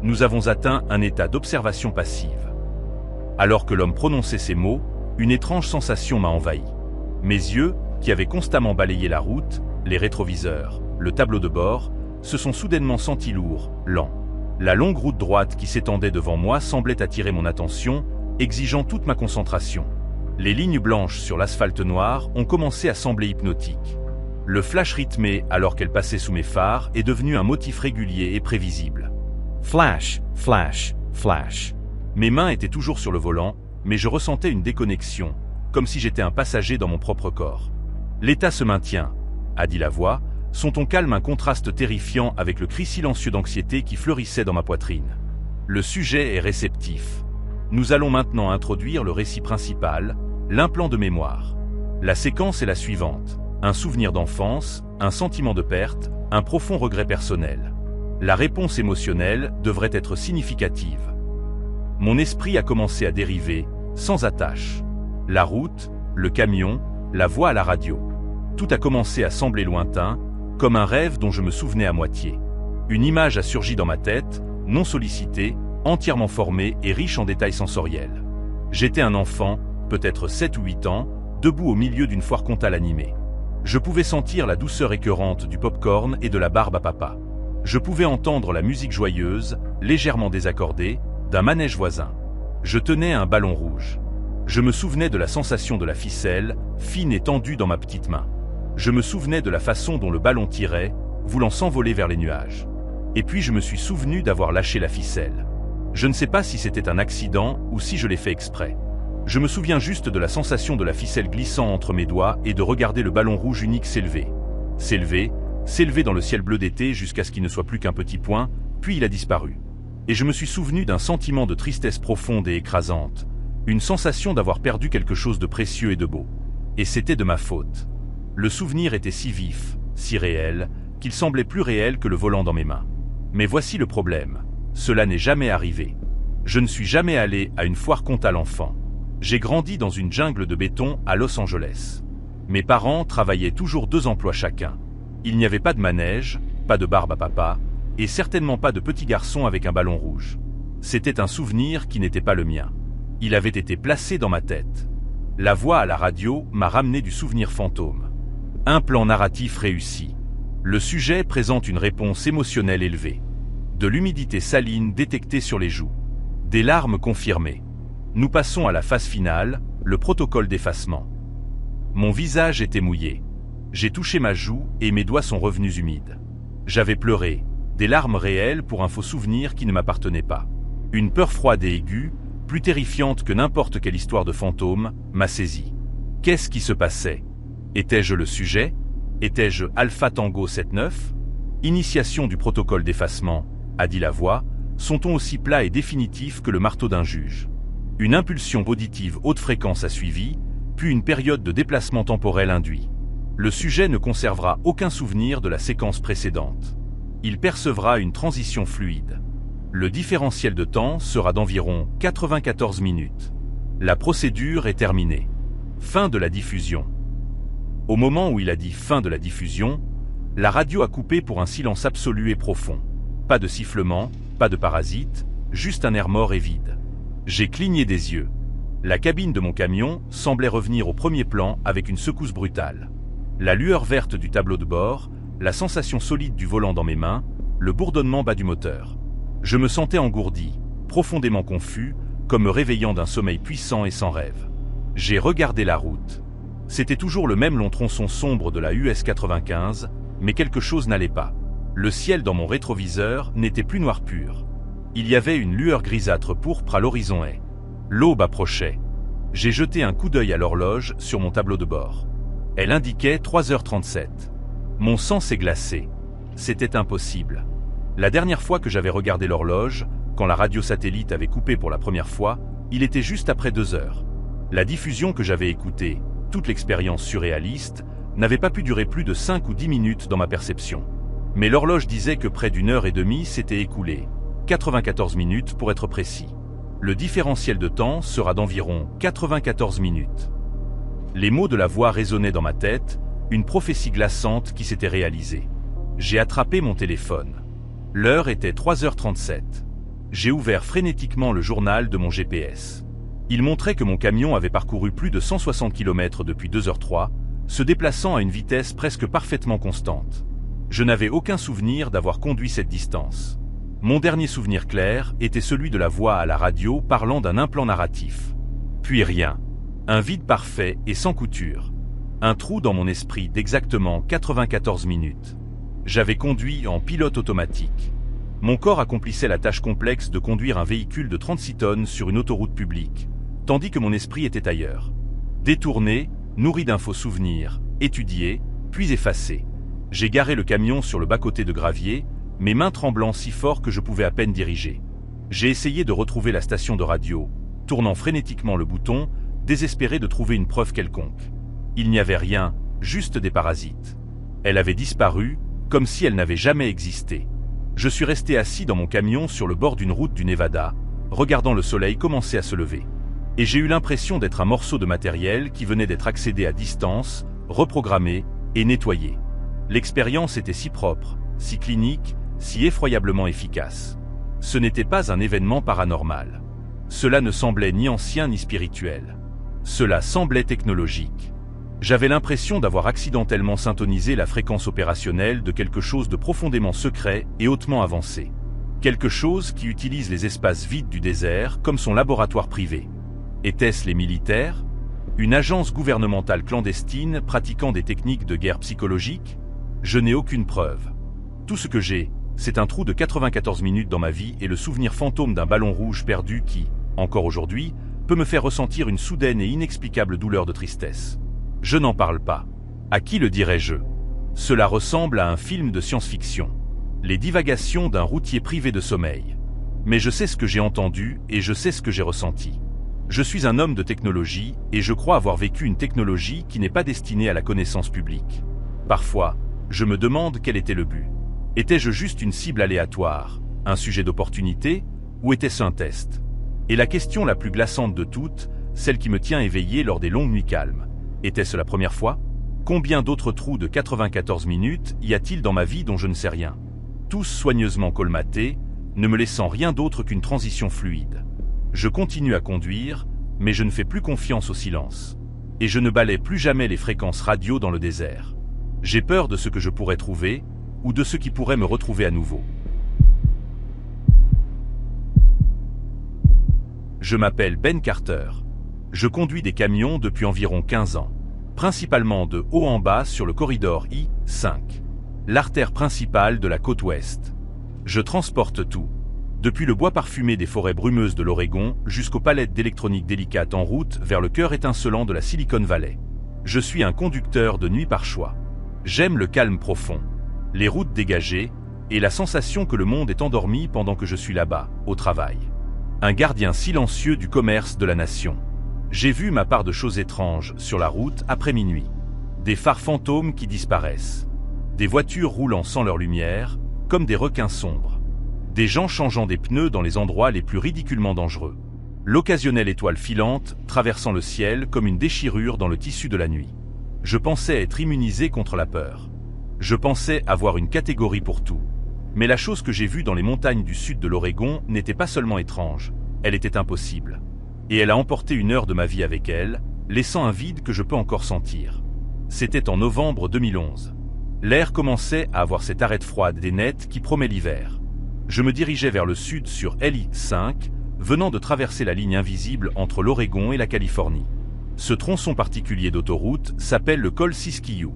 Nous avons atteint un état d'observation passive. Alors que l'homme prononçait ces mots, une étrange sensation m'a envahi. Mes yeux, qui avaient constamment balayé la route, les rétroviseurs, le tableau de bord, se sont soudainement sentis lourds, lents. La longue route droite qui s'étendait devant moi semblait attirer mon attention, exigeant toute ma concentration. Les lignes blanches sur l'asphalte noir ont commencé à sembler hypnotiques. Le flash rythmé alors qu'elle passait sous mes phares est devenu un motif régulier et prévisible. Flash, flash, flash. Mes mains étaient toujours sur le volant, mais je ressentais une déconnexion, comme si j'étais un passager dans mon propre corps. L'état se maintient, a dit la voix, son ton calme un contraste terrifiant avec le cri silencieux d'anxiété qui fleurissait dans ma poitrine. Le sujet est réceptif. Nous allons maintenant introduire le récit principal, l'implant de mémoire. La séquence est la suivante. Un souvenir d'enfance, un sentiment de perte, un profond regret personnel. La réponse émotionnelle devrait être significative. Mon esprit a commencé à dériver, sans attache. La route, le camion, la voix à la radio. Tout a commencé à sembler lointain, comme un rêve dont je me souvenais à moitié. Une image a surgi dans ma tête, non sollicitée, entièrement formée et riche en détails sensoriels. J'étais un enfant, peut-être 7 ou 8 ans, debout au milieu d'une foire comtale animée. Je pouvais sentir la douceur écœurante du pop-corn et de la barbe à papa. Je pouvais entendre la musique joyeuse, légèrement désaccordée, d'un manège voisin. Je tenais un ballon rouge. Je me souvenais de la sensation de la ficelle, fine et tendue dans ma petite main. Je me souvenais de la façon dont le ballon tirait, voulant s'envoler vers les nuages. Et puis je me suis souvenu d'avoir lâché la ficelle. Je ne sais pas si c'était un accident ou si je l'ai fait exprès. Je me souviens juste de la sensation de la ficelle glissant entre mes doigts et de regarder le ballon rouge unique s'élever. S'élever dans le ciel bleu d'été jusqu'à ce qu'il ne soit plus qu'un petit point, puis il a disparu. Et je me suis souvenu d'un sentiment de tristesse profonde et écrasante, une sensation d'avoir perdu quelque chose de précieux et de beau. Et c'était de ma faute. Le souvenir était si vif, si réel, qu'il semblait plus réel que le volant dans mes mains. Mais voici le problème. Cela n'est jamais arrivé. Je ne suis jamais allé à une foire Comtal enfant. J'ai grandi dans une jungle de béton à Los Angeles. Mes parents travaillaient toujours 2 emplois chacun. Il n'y avait pas de manège, pas de barbe à papa, et certainement pas de petit garçon avec un ballon rouge. C'était un souvenir qui n'était pas le mien. Il avait été placé dans ma tête. La voix à la radio m'a ramené du souvenir fantôme. Un plan narratif réussi. Le sujet présente une réponse émotionnelle élevée. De l'humidité saline détectée sur les joues. Des larmes confirmées. Nous passons à la phase finale, le protocole d'effacement. Mon visage était mouillé. J'ai touché ma joue et mes doigts sont revenus humides. J'avais pleuré, des larmes réelles pour un faux souvenir qui ne m'appartenait pas. Une peur froide et aiguë, plus terrifiante que n'importe quelle histoire de fantôme, m'a saisi. Qu'est-ce qui se passait? Étais-je le sujet? Étais-je Alpha Tango 79? Initiation du protocole d'effacement, a dit la voix, son ton aussi plat et définitif que le marteau d'un juge. Une impulsion auditive haute fréquence a suivi, puis une période de déplacement temporel induit. Le sujet ne conservera aucun souvenir de la séquence précédente. Il percevra une transition fluide. Le différentiel de temps sera d'environ 94 minutes. La procédure est terminée. Fin de la diffusion. Au moment où il a dit fin de la diffusion, la radio a coupé pour un silence absolu et profond. Pas de sifflement, pas de parasite, juste un air mort et vide. J'ai cligné des yeux. La cabine de mon camion semblait revenir au premier plan avec une secousse brutale. La lueur verte du tableau de bord, la sensation solide du volant dans mes mains, le bourdonnement bas du moteur. Je me sentais engourdi, profondément confus, comme me réveillant d'un sommeil puissant et sans rêve. J'ai regardé la route. C'était toujours le même long tronçon sombre de la US 95, mais quelque chose n'allait pas. Le ciel dans mon rétroviseur n'était plus noir pur. Il y avait une lueur grisâtre pourpre à l'horizon et l'aube approchait. J'ai jeté un coup d'œil à l'horloge sur mon tableau de bord. Elle indiquait 3h37. Mon sang s'est glacé. C'était impossible. La dernière fois que j'avais regardé l'horloge, quand la radio satellite avait coupé pour la première fois, il était juste après 2 heures. La diffusion que j'avais écoutée, toute l'expérience surréaliste, n'avait pas pu durer plus de 5 ou 10 minutes dans ma perception. Mais l'horloge disait que près d'1h30 s'était écoulée, 94 minutes pour être précis. Le différentiel de temps sera d'environ 94 minutes. Les mots de la voix résonnaient dans ma tête, une prophétie glaçante qui s'était réalisée. J'ai attrapé mon téléphone. L'heure était 3h37. J'ai ouvert frénétiquement le journal de mon GPS. Il montrait que mon camion avait parcouru plus de 160 km depuis 2h03, se déplaçant à une vitesse presque parfaitement constante. Je n'avais aucun souvenir d'avoir conduit cette distance. Mon dernier souvenir clair était celui de la voix à la radio parlant d'un implant narratif. Puis rien. Un vide parfait et sans couture. Un trou dans mon esprit d'exactement 94 minutes. J'avais conduit en pilote automatique. Mon corps accomplissait la tâche complexe de conduire un véhicule de 36 tonnes sur une autoroute publique, tandis que mon esprit était ailleurs. Détourné, nourri d'un faux souvenir, étudié, puis effacé. J'ai garé le camion sur le bas-côté de gravier, mes mains tremblant si fort que je pouvais à peine diriger. J'ai essayé de retrouver la station de radio, tournant frénétiquement le bouton, désespéré de trouver une preuve quelconque. Il n'y avait rien, juste des parasites. Elle avait disparu, comme si elle n'avait jamais existé. Je suis resté assis dans mon camion sur le bord d'une route du Nevada, regardant le soleil commencer à se lever. Et j'ai eu l'impression d'être un morceau de matériel qui venait d'être accédé à distance, reprogrammé et nettoyé. L'expérience était si propre, si clinique, si effroyablement efficace. Ce n'était pas un événement paranormal. Cela ne semblait ni ancien ni spirituel. Cela semblait technologique. J'avais l'impression d'avoir accidentellement syntonisé la fréquence opérationnelle de quelque chose de profondément secret et hautement avancé. Quelque chose qui utilise les espaces vides du désert comme son laboratoire privé. Étaient-ce les militaires? Une agence gouvernementale clandestine pratiquant des techniques de guerre psychologique? Je n'ai aucune preuve. Tout ce que j'ai, c'est un trou de 94 minutes dans ma vie et le souvenir fantôme d'un ballon rouge perdu qui, encore aujourd'hui, peut me faire ressentir une soudaine et inexplicable douleur de tristesse. Je n'en parle pas. À qui le dirais-je? Cela ressemble à un film de science-fiction. Les divagations d'un routier privé de sommeil. Mais je sais ce que j'ai entendu et je sais ce que j'ai ressenti. Je suis un homme de technologie et je crois avoir vécu une technologie qui n'est pas destinée à la connaissance publique. Parfois, je me demande quel était le but. Étais-je juste une cible aléatoire, un sujet d'opportunité, ou était-ce un test? Et la question la plus glaçante de toutes, celle qui me tient éveillé lors des longues nuits calmes. Était-ce la première fois? Combien d'autres trous de 94 minutes y a-t-il dans ma vie dont je ne sais rien? Tous soigneusement colmatés, ne me laissant rien d'autre qu'une transition fluide. Je continue à conduire, mais je ne fais plus confiance au silence. Et je ne balaie plus jamais les fréquences radio dans le désert. J'ai peur de ce que je pourrais trouver, ou de ce qui pourrait me retrouver à nouveau. Je m'appelle Ben Carter. Je conduis des camions depuis environ 15 ans, principalement de haut en bas sur le corridor I-5, l'artère principale de la côte ouest. Je transporte tout, depuis le bois parfumé des forêts brumeuses de l'Oregon jusqu'aux palettes d'électronique délicate en route vers le cœur étincelant de la Silicon Valley. Je suis un conducteur de nuit par choix. J'aime le calme profond, les routes dégagées et la sensation que le monde est endormi pendant que je suis là-bas, au travail. Un gardien silencieux du commerce de la nation. J'ai vu ma part de choses étranges sur la route après minuit. Des phares fantômes qui disparaissent. Des voitures roulant sans leur lumière, comme des requins sombres. Des gens changeant des pneus dans les endroits les plus ridiculement dangereux. L'occasionnelle étoile filante traversant le ciel comme une déchirure dans le tissu de la nuit. Je pensais être immunisé contre la peur. Je pensais avoir une catégorie pour tout. Mais la chose que j'ai vue dans les montagnes du sud de l'Oregon n'était pas seulement étrange, elle était impossible. Et elle a emporté une heure de ma vie avec elle, laissant un vide que je peux encore sentir. C'était en novembre 2011. L'air commençait à avoir cette arête froide et nette qui promet l'hiver. Je me dirigeais vers le sud sur LI5, venant de traverser la ligne invisible entre l'Oregon et la Californie. Ce tronçon particulier d'autoroute s'appelle le col Siskiyou.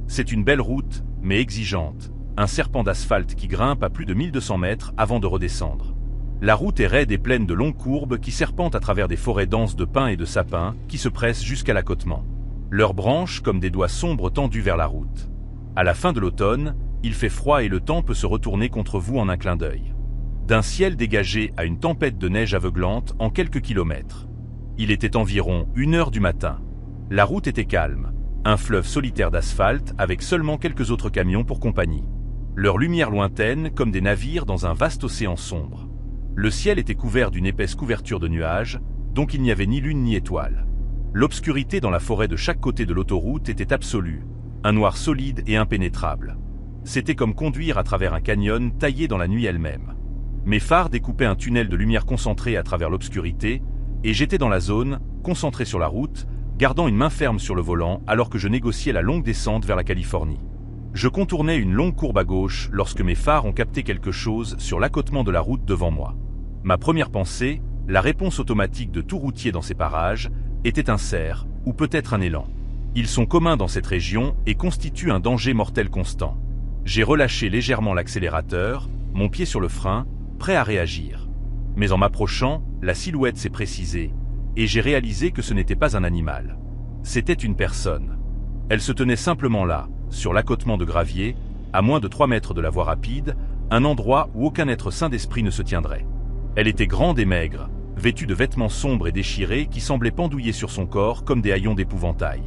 C'est une belle route, mais exigeante. Un serpent d'asphalte qui grimpe à plus de 1200 mètres avant de redescendre. La route est raide et pleine de longues courbes qui serpentent à travers des forêts denses de pins et de sapins qui se pressent jusqu'à l'accotement. Leurs branches comme des doigts sombres tendus vers la route. À la fin de l'automne, il fait froid et le temps peut se retourner contre vous en un clin d'œil. D'un ciel dégagé à une tempête de neige aveuglante en quelques kilomètres. Il était environ 1h du matin. La route était calme, un fleuve solitaire d'asphalte avec seulement quelques autres camions pour compagnie. Leurs lumières lointaines comme des navires dans un vaste océan sombre. Le ciel était couvert d'une épaisse couverture de nuages, donc il n'y avait ni lune ni étoile. L'obscurité dans la forêt de chaque côté de l'autoroute était absolue, un noir solide et impénétrable. C'était comme conduire à travers un canyon taillé dans la nuit elle-même. Mes phares découpaient un tunnel de lumière concentrée à travers l'obscurité, et j'étais dans la zone, concentré sur la route, gardant une main ferme sur le volant alors que je négociais la longue descente vers la Californie. Je contournais une longue courbe à gauche lorsque mes phares ont capté quelque chose sur l'accotement de la route devant moi. Ma première pensée, la réponse automatique de tout routier dans ces parages, était un cerf, ou peut-être un élan. Ils sont communs dans cette région et constituent un danger mortel constant. J'ai relâché légèrement l'accélérateur, mon pied sur le frein, prêt à réagir. Mais en m'approchant, la silhouette s'est précisée, et j'ai réalisé que ce n'était pas un animal. C'était une personne. Elle se tenait simplement là, sur l'accotement de gravier, à moins de 3 mètres de la voie rapide, un endroit où aucun être sain d'esprit ne se tiendrait. Elle était grande et maigre, vêtue de vêtements sombres et déchirés qui semblaient pendouiller sur son corps comme des haillons d'épouvantail.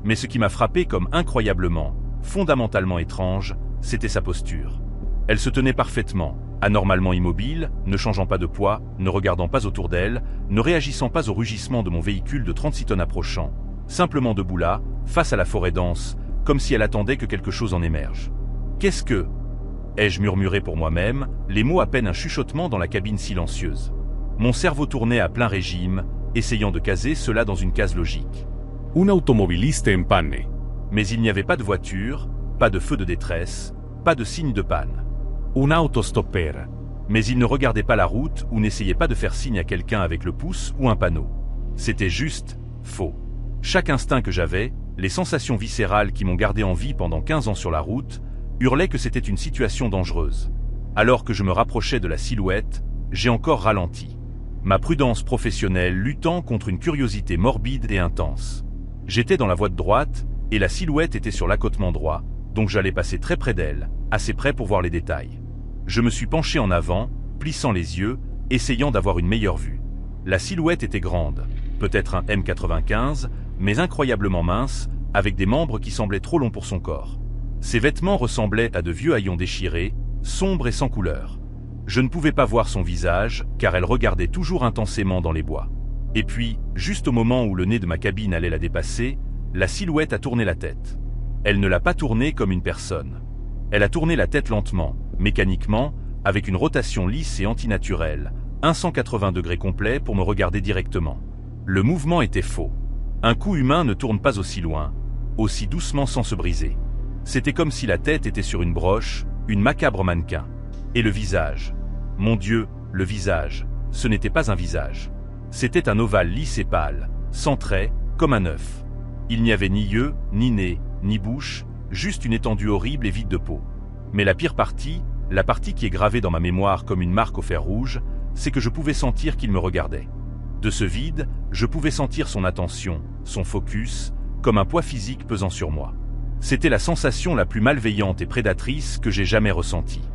Mais ce qui m'a frappé comme incroyablement, fondamentalement étrange, c'était sa posture. Elle se tenait parfaitement, anormalement immobile, ne changeant pas de poids, ne regardant pas autour d'elle, ne réagissant pas au rugissement de mon véhicule de 36 tonnes approchant, simplement debout là, face à la forêt dense, comme si elle attendait que quelque chose en émerge. « Qu'est-ce que » ai-je murmuré pour moi-même, les mots à peine un chuchotement dans la cabine silencieuse. Mon cerveau tournait à plein régime, essayant de caser cela dans une case logique. Un automovilista en panne. Mais il n'y avait pas de voiture, pas de feu de détresse, pas de signe de panne. Un autostopper. Mais il ne regardait pas la route ou n'essayait pas de faire signe à quelqu'un avec le pouce ou un panneau. C'était juste faux. Chaque instinct que j'avais, les sensations viscérales qui m'ont gardé en vie pendant 15 ans sur la route, hurlaient que c'était une situation dangereuse. Alors que je me rapprochais de la silhouette, j'ai encore ralenti. ma prudence professionnelle luttant contre une curiosité morbide et intense. J'étais dans la voie de droite, et la silhouette était sur l'accotement droit, donc j'allais passer très près d'elle, assez près pour voir les détails. Je me suis penché en avant, plissant les yeux, essayant d'avoir une meilleure vue. La silhouette était grande, peut-être un M95, mais incroyablement mince, avec des membres qui semblaient trop longs pour son corps. Ses vêtements ressemblaient à de vieux haillons déchirés, sombres et sans couleur. Je ne pouvais pas voir son visage, car elle regardait toujours intensément dans les bois. Et puis, juste au moment où le nez de ma cabine allait la dépasser, la silhouette a tourné la tête. Elle ne l'a pas tournée comme une personne. Elle a tourné la tête lentement, mécaniquement, avec une rotation lisse et antinaturelle, un 180 degrés complet pour me regarder directement. Le mouvement était faux. Un cou humain ne tourne pas aussi loin, aussi doucement sans se briser. C'était comme si la tête était sur une broche, une macabre mannequin. Et le visage. Mon Dieu, le visage. Ce n'était pas un visage. C'était un ovale lisse et pâle, sans traits, comme un œuf. Il n'y avait ni yeux, ni nez, ni bouche, juste une étendue horrible et vide de peau. Mais la pire partie, la partie qui est gravée dans ma mémoire comme une marque au fer rouge, c'est que je pouvais sentir qu'il me regardait. De ce vide, je pouvais sentir son attention, son focus, comme un poids physique pesant sur moi. C'était la sensation la plus malveillante et prédatrice que j'ai jamais ressentie.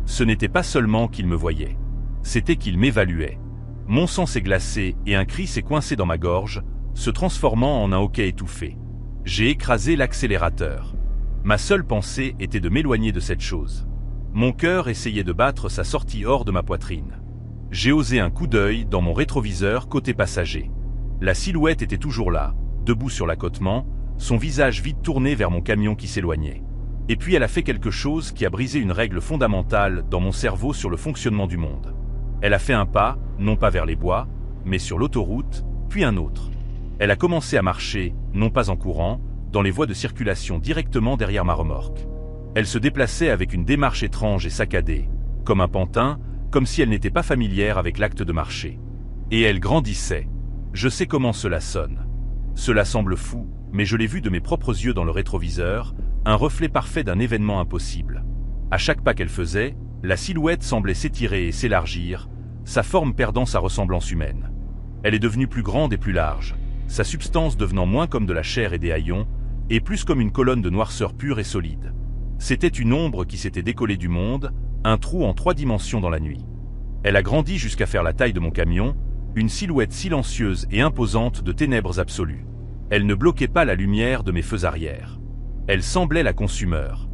Ce n'était pas seulement qu'il me voyait, c'était qu'il m'évaluait. Mon sang s'est glacé et un cri s'est coincé dans ma gorge, se transformant en un hoquet étouffé. J'ai écrasé l'accélérateur. Ma seule pensée était de m'éloigner de cette chose. Mon cœur essayait de battre sa sortie hors de ma poitrine. J'ai osé un coup d'œil dans mon rétroviseur côté passager. La silhouette était toujours là, debout sur l'accotement, son visage vide tourné vers mon camion qui s'éloignait. Et puis elle a fait quelque chose qui a brisé une règle fondamentale dans mon cerveau sur le fonctionnement du monde. Elle a fait un pas, non pas vers les bois, mais sur l'autoroute, puis un autre. Elle a commencé à marcher, non pas en courant, dans les voies de circulation directement derrière ma remorque. Elle se déplaçait avec une démarche étrange et saccadée, comme un pantin, comme si elle n'était pas familière avec l'acte de marcher. Et elle grandissait. Je sais comment cela sonne. Cela semble fou, mais je l'ai vu de mes propres yeux dans le rétroviseur, un reflet parfait d'un événement impossible. À chaque pas qu'elle faisait, la silhouette semblait s'étirer et s'élargir, sa forme perdant sa ressemblance humaine. Elle est devenue plus grande et plus large, sa substance devenant moins comme de la chair et des haillons, et plus comme une colonne de noirceur pure et solide. C'était une ombre qui s'était décollée du monde, un trou en 3 dimensions dans la nuit. Elle a grandi jusqu'à faire la taille de mon camion, une silhouette silencieuse et imposante de ténèbres absolues. Elle ne bloquait pas la lumière de mes feux arrière. Elle semblait la consumeur.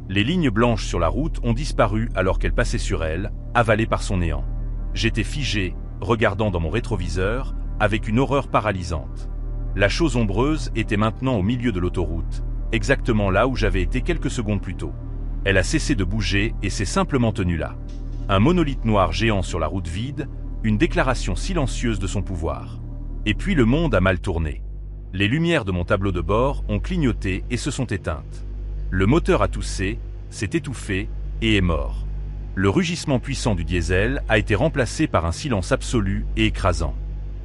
Les lignes blanches sur la route ont disparu alors qu'elle passait sur elle, avalée par son néant. J'étais figé, regardant dans mon rétroviseur, avec une horreur paralysante. La chose ombreuse était maintenant au milieu de l'autoroute, exactement là où j'avais été quelques secondes plus tôt. Elle a cessé de bouger et s'est simplement tenue là. Un monolithe noir géant sur la route vide, une déclaration silencieuse de son pouvoir. Et puis le monde a mal tourné. Les lumières de mon tableau de bord ont clignoté et se sont éteintes. Le moteur a toussé, s'est étouffé et est mort. Le rugissement puissant du diesel a été remplacé par un silence absolu et écrasant.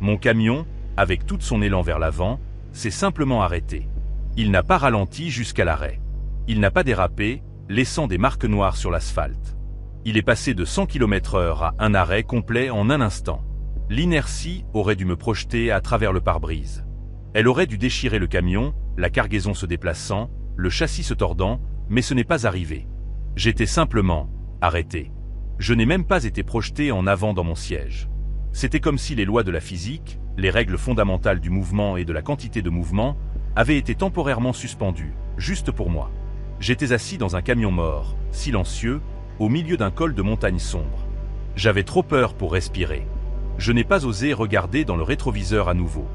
Mon camion, avec tout son élan vers l'avant, s'est simplement arrêté. Il n'a pas ralenti jusqu'à l'arrêt. Il n'a pas dérapé, laissant des marques noires sur l'asphalte. Il est passé de 100 km/h à un arrêt complet en un instant. L'inertie aurait dû me projeter à travers le pare-brise. Elle aurait dû déchirer le camion, la cargaison se déplaçant, le châssis se tordant, mais ce n'est pas arrivé. J'étais simplement arrêté. Je n'ai même pas été projeté en avant dans mon siège. C'était comme si les lois de la physique, les règles fondamentales du mouvement et de la quantité de mouvement, avaient été temporairement suspendues, juste pour moi. J'étais assis dans un camion mort, silencieux, au milieu d'un col de montagne sombre. J'avais trop peur pour respirer. Je n'ai pas osé regarder dans le rétroviseur à nouveau.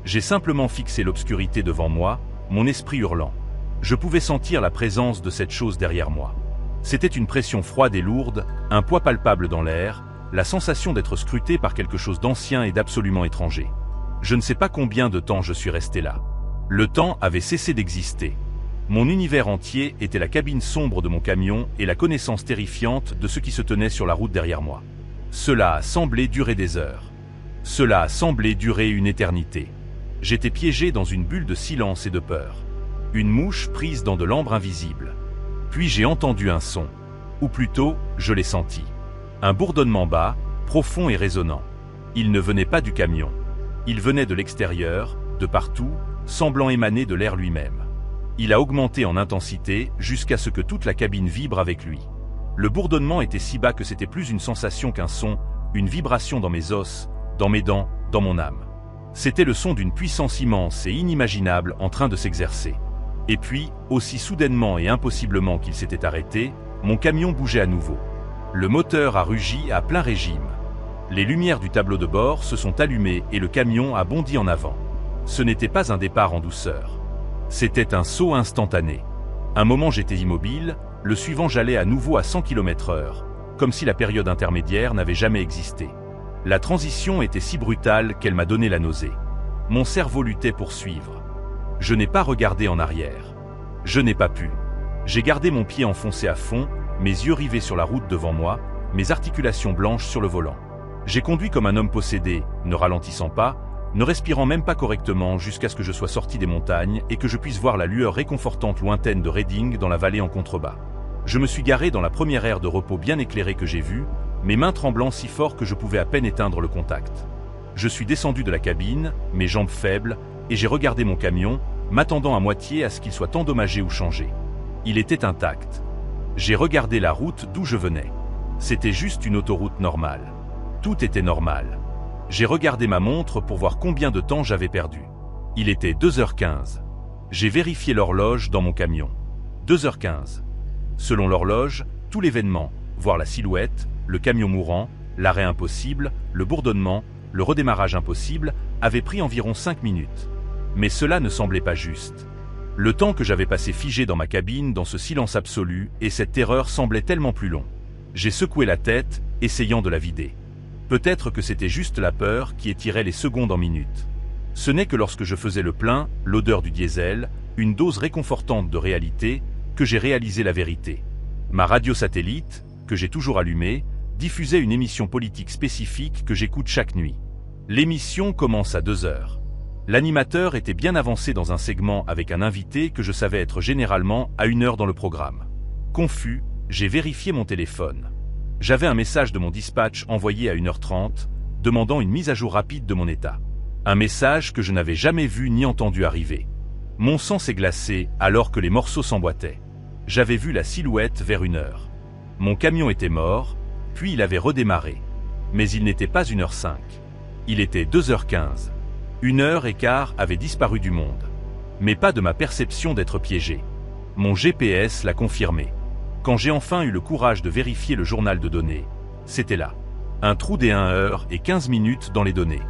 J'ai simplement fixé l'obscurité devant moi, mon esprit hurlant. Je pouvais sentir la présence de cette chose derrière moi. C'était une pression froide et lourde, un poids palpable dans l'air, la sensation d'être scruté par quelque chose d'ancien et d'absolument étranger. Je ne sais pas combien de temps je suis resté là. Le temps avait cessé d'exister. Mon univers entier était la cabine sombre de mon camion et la connaissance terrifiante de ce qui se tenait sur la route derrière moi. Cela a semblé durer des heures. Cela a semblé durer une éternité. J'étais piégé dans une bulle de silence et de peur. Une mouche prise dans de l'ambre invisible. Puis j'ai entendu un son. Ou plutôt, je l'ai senti. Un bourdonnement bas, profond et résonnant. Il ne venait pas du camion. Il venait de l'extérieur, de partout, semblant émaner de l'air lui-même. Il a augmenté en intensité jusqu'à ce que toute la cabine vibre avec lui. Le bourdonnement était si bas que c'était plus une sensation qu'un son, une vibration dans mes os, dans mes dents, dans mon âme. C'était le son d'une puissance immense et inimaginable en train de s'exercer. Et puis, aussi soudainement et impossiblement qu'il s'était arrêté, mon camion bougeait à nouveau. Le moteur a rugi à plein régime. Les lumières du tableau de bord se sont allumées et le camion a bondi en avant. Ce n'était pas un départ en douceur. C'était un saut instantané. Un moment j'étais immobile, le suivant j'allais à nouveau à 100 km/h, comme si la période intermédiaire n'avait jamais existé. La transition était si brutale qu'elle m'a donné la nausée. Mon cerveau luttait pour suivre. Je n'ai pas regardé en arrière. Je n'ai pas pu. J'ai gardé mon pied enfoncé à fond, mes yeux rivés sur la route devant moi, mes articulations blanches sur le volant. J'ai conduit comme un homme possédé, ne ralentissant pas, ne respirant même pas correctement jusqu'à ce que je sois sorti des montagnes et que je puisse voir la lueur réconfortante lointaine de Reading dans la vallée en contrebas. Je me suis garé dans la première aire de repos bien éclairée que j'ai vue, mes mains tremblant si fort que je pouvais à peine éteindre le contact. Je suis descendu de la cabine, mes jambes faibles, et j'ai regardé mon camion, m'attendant à moitié à ce qu'il soit endommagé ou changé. Il était intact. J'ai regardé la route d'où je venais. C'était juste une autoroute normale. Tout était normal. J'ai regardé ma montre pour voir combien de temps j'avais perdu. Il était 2h15. J'ai vérifié l'horloge dans mon camion. 2h15. Selon l'horloge, tout l'événement, voire la silhouette, le camion mourant, l'arrêt impossible, le bourdonnement, le redémarrage impossible, avait pris environ 5 minutes. Mais cela ne semblait pas juste. Le temps que j'avais passé figé dans ma cabine dans ce silence absolu et cette terreur semblait tellement plus long. J'ai secoué la tête, essayant de la vider. Peut-être que c'était juste la peur qui étirait les secondes en minutes. Ce n'est que lorsque je faisais le plein, l'odeur du diesel, une dose réconfortante de réalité, que j'ai réalisé la vérité. Ma radio satellite, que j'ai toujours allumée, diffusait une émission politique spécifique que j'écoute chaque nuit. L'émission commence à 2h. L'animateur était bien avancé dans un segment avec un invité que je savais être généralement à 1h dans le programme. Confus, j'ai vérifié mon téléphone. J'avais un message de mon dispatch envoyé à 1h30, demandant une mise à jour rapide de mon état. Un message que je n'avais jamais vu ni entendu arriver. Mon sang s'est glacé alors que les morceaux s'emboîtaient. J'avais vu la silhouette vers 1h. Mon camion était mort, puis il avait redémarré. Mais il n'était pas 1h05. Il était 2h15. 1h15 avait disparu du monde. Mais pas de ma perception d'être piégé. Mon GPS l'a confirmé. Quand j'ai enfin eu le courage de vérifier le journal de données, c'était là. Un trou des 1h15 dans les données.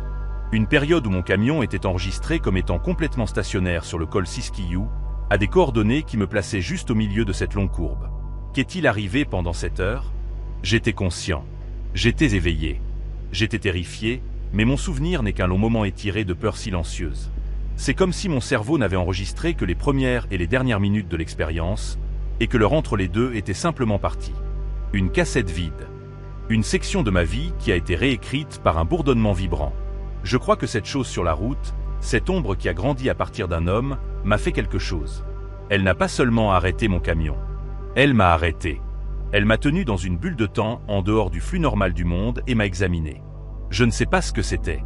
Une période où mon camion était enregistré comme étant complètement stationnaire sur le col Siskiyou, à des coordonnées qui me plaçaient juste au milieu de cette longue courbe. Qu'est-il arrivé pendant cette heure? J'étais conscient. J'étais éveillé. J'étais terrifié, mais mon souvenir n'est qu'un long moment étiré de peur silencieuse. C'est comme si mon cerveau n'avait enregistré que les premières et les dernières minutes de l'expérience, et que l'heure entre les deux était simplement partie. Une cassette vide. Une section de ma vie qui a été réécrite par un bourdonnement vibrant. Je crois que cette chose sur la route, cette ombre qui a grandi à partir d'un homme, m'a fait quelque chose. Elle n'a pas seulement arrêté mon camion. Elle m'a arrêté. Elle m'a tenu dans une bulle de temps en dehors du flux normal du monde et m'a examiné. Je ne sais pas ce que c'était.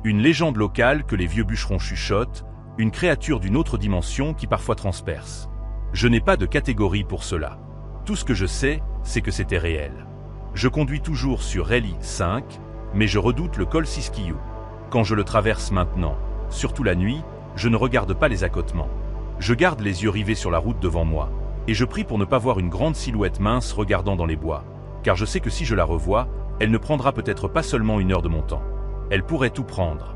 Une légende locale que les vieux bûcherons chuchotent, une créature d'une autre dimension qui parfois transperce. Je n'ai pas de catégorie pour cela. Tout ce que je sais, c'est que c'était réel. Je conduis toujours sur Rally 5, mais je redoute le col Siskiyou. Quand je le traverse maintenant, surtout la nuit, je ne regarde pas les accotements. Je garde les yeux rivés sur la route devant moi, et je prie pour ne pas voir une grande silhouette mince regardant dans les bois, car je sais que si je la revois, elle ne prendra peut-être pas seulement 1 heure de mon temps. Elle pourrait tout prendre.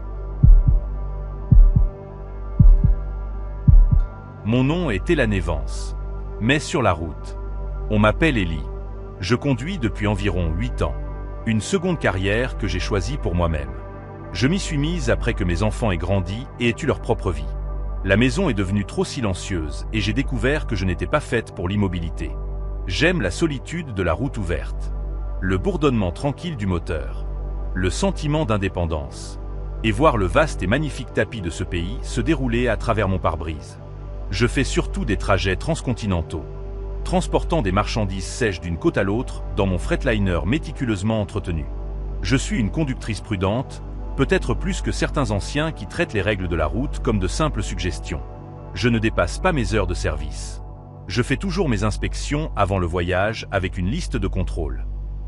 Mon nom est Elan Evans, mais sur la route, on m'appelle Ellie. Je conduis depuis environ 8 ans, une seconde carrière que j'ai choisie pour moi-même. Je m'y suis mise après que mes enfants aient grandi et aient eu leur propre vie. La maison est devenue trop silencieuse et j'ai découvert que je n'étais pas faite pour l'immobilité. J'aime la solitude de la route ouverte, le bourdonnement tranquille du moteur, le sentiment d'indépendance, et voir le vaste et magnifique tapis de ce pays se dérouler à travers mon pare-brise. Je fais surtout des trajets transcontinentaux, transportant des marchandises sèches d'une côte à l'autre dans mon Freightliner méticuleusement entretenu. Je suis une conductrice prudente, Peut-être plus que certains anciens qui traitent les règles de la route comme de simples suggestions. Je ne dépasse pas mes heures de service. Je fais toujours mes inspections avant le voyage avec une liste de contrôles.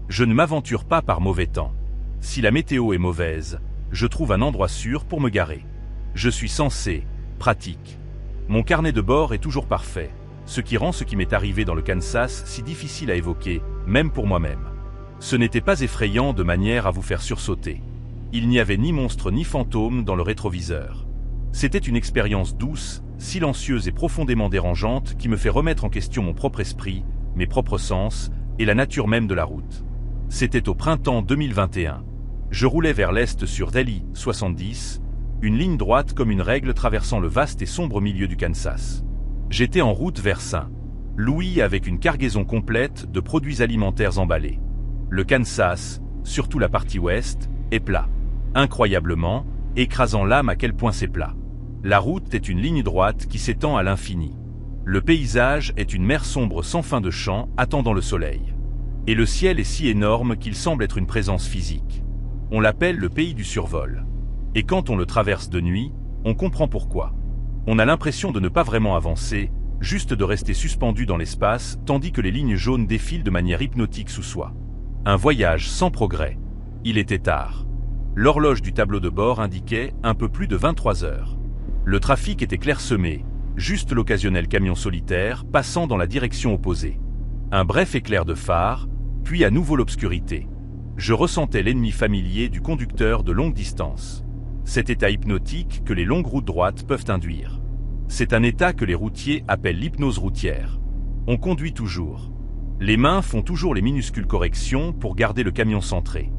Je ne m'aventure pas par mauvais temps. Si la météo est mauvaise, je trouve un endroit sûr pour me garer. Je suis sensé, pratique. Mon carnet de bord est toujours parfait, ce qui rend ce qui m'est arrivé dans le Kansas si difficile à évoquer, même pour moi-même. Ce n'était pas effrayant de manière à vous faire sursauter. Il n'y avait ni monstre ni fantôme dans le rétroviseur. C'était une expérience douce, silencieuse et profondément dérangeante qui me fait remettre en question mon propre esprit, mes propres sens et la nature même de la route. C'était au printemps 2021. Je roulais vers l'est sur Daly 70, une ligne droite comme une règle traversant le vaste et sombre milieu du Kansas. J'étais en route vers Saint-Louis avec une cargaison complète de produits alimentaires emballés. Le Kansas, surtout la partie ouest, est plat. Incroyablement, écrasant l'âme à quel point c'est plat. La route est une ligne droite qui s'étend à l'infini. Le paysage est une mer sombre sans fin de champs attendant le soleil. Et le ciel est si énorme qu'il semble être une présence physique. On l'appelle le pays du survol. Et quand on le traverse de nuit, on comprend pourquoi. On a l'impression de ne pas vraiment avancer, juste de rester suspendu dans l'espace tandis que les lignes jaunes défilent de manière hypnotique sous soi. Un voyage sans progrès. Il était tard. L'horloge du tableau de bord indiquait un peu plus de 23 heures. Le trafic était clairsemé, juste l'occasionnel camion solitaire passant dans la direction opposée. Un bref éclair de phare, puis à nouveau l'obscurité. Je ressentais l'ennemi familier du conducteur de longue distance. Cet état hypnotique que les longues routes droites peuvent induire. C'est un état que les routiers appellent l'hypnose routière. On conduit toujours. Les mains font toujours les minuscules corrections pour garder le camion centré.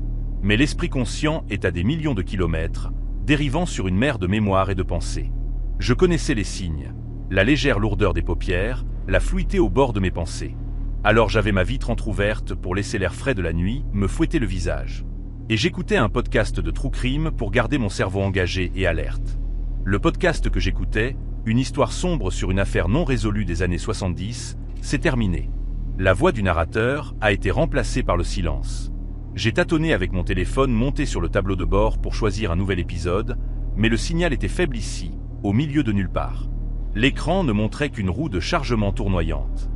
Mais l'esprit conscient est à des millions de kilomètres, dérivant sur une mer de mémoire et de pensée. Je connaissais les signes, la légère lourdeur des paupières, la fluidité au bord de mes pensées. Alors j'avais ma vitre entrouverte pour laisser l'air frais de la nuit me fouetter le visage. Et j'écoutais un podcast de True Crime pour garder mon cerveau engagé et alerte. Le podcast que j'écoutais, une histoire sombre sur une affaire non résolue des années 70, s'est terminé. La voix du narrateur a été remplacée par le silence. J'ai tâtonné avec mon téléphone monté sur le tableau de bord pour choisir un nouvel épisode, mais le signal était faible ici, au milieu de nulle part. L'écran ne montrait qu'une roue de chargement tournoyante.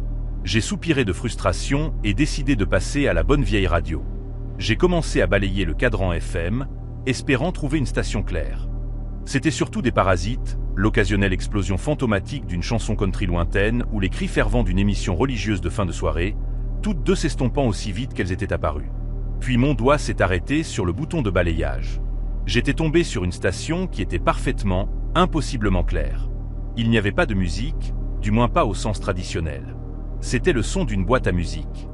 J'ai soupiré de frustration et décidé de passer à la bonne vieille radio. J'ai commencé à balayer le cadran FM, espérant trouver une station claire. C'était surtout des parasites, l'occasionnelle explosion fantomatique d'une chanson country lointaine ou les cris fervents d'une émission religieuse de fin de soirée, toutes deux s'estompant aussi vite qu'elles étaient apparues. Puis mon doigt s'est arrêté sur le bouton de balayage. J'étais tombé sur une station qui était parfaitement, impossiblement claire. Il n'y avait pas de musique, du moins pas au sens traditionnel. C'était le son d'une boîte à musique.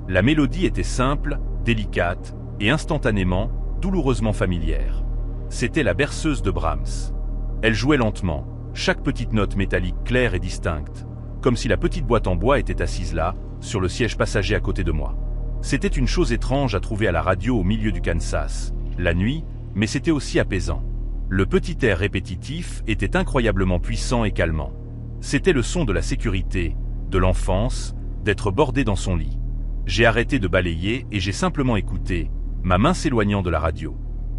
La mélodie était simple, délicate et instantanément, douloureusement familière. C'était la berceuse de Brahms. Elle jouait lentement, chaque petite note métallique claire et distincte, comme si la petite boîte en bois était assise là, sur le siège passager à côté de moi. C'était une chose étrange à trouver à la radio au milieu du Kansas, la nuit, mais c'était aussi apaisant. Le petit air répétitif était incroyablement puissant et calmant. C'était le son de la sécurité, de l'enfance, d'être bordé dans son lit. J'ai arrêté de balayer et j'ai simplement écouté, ma main s'éloignant de la radio.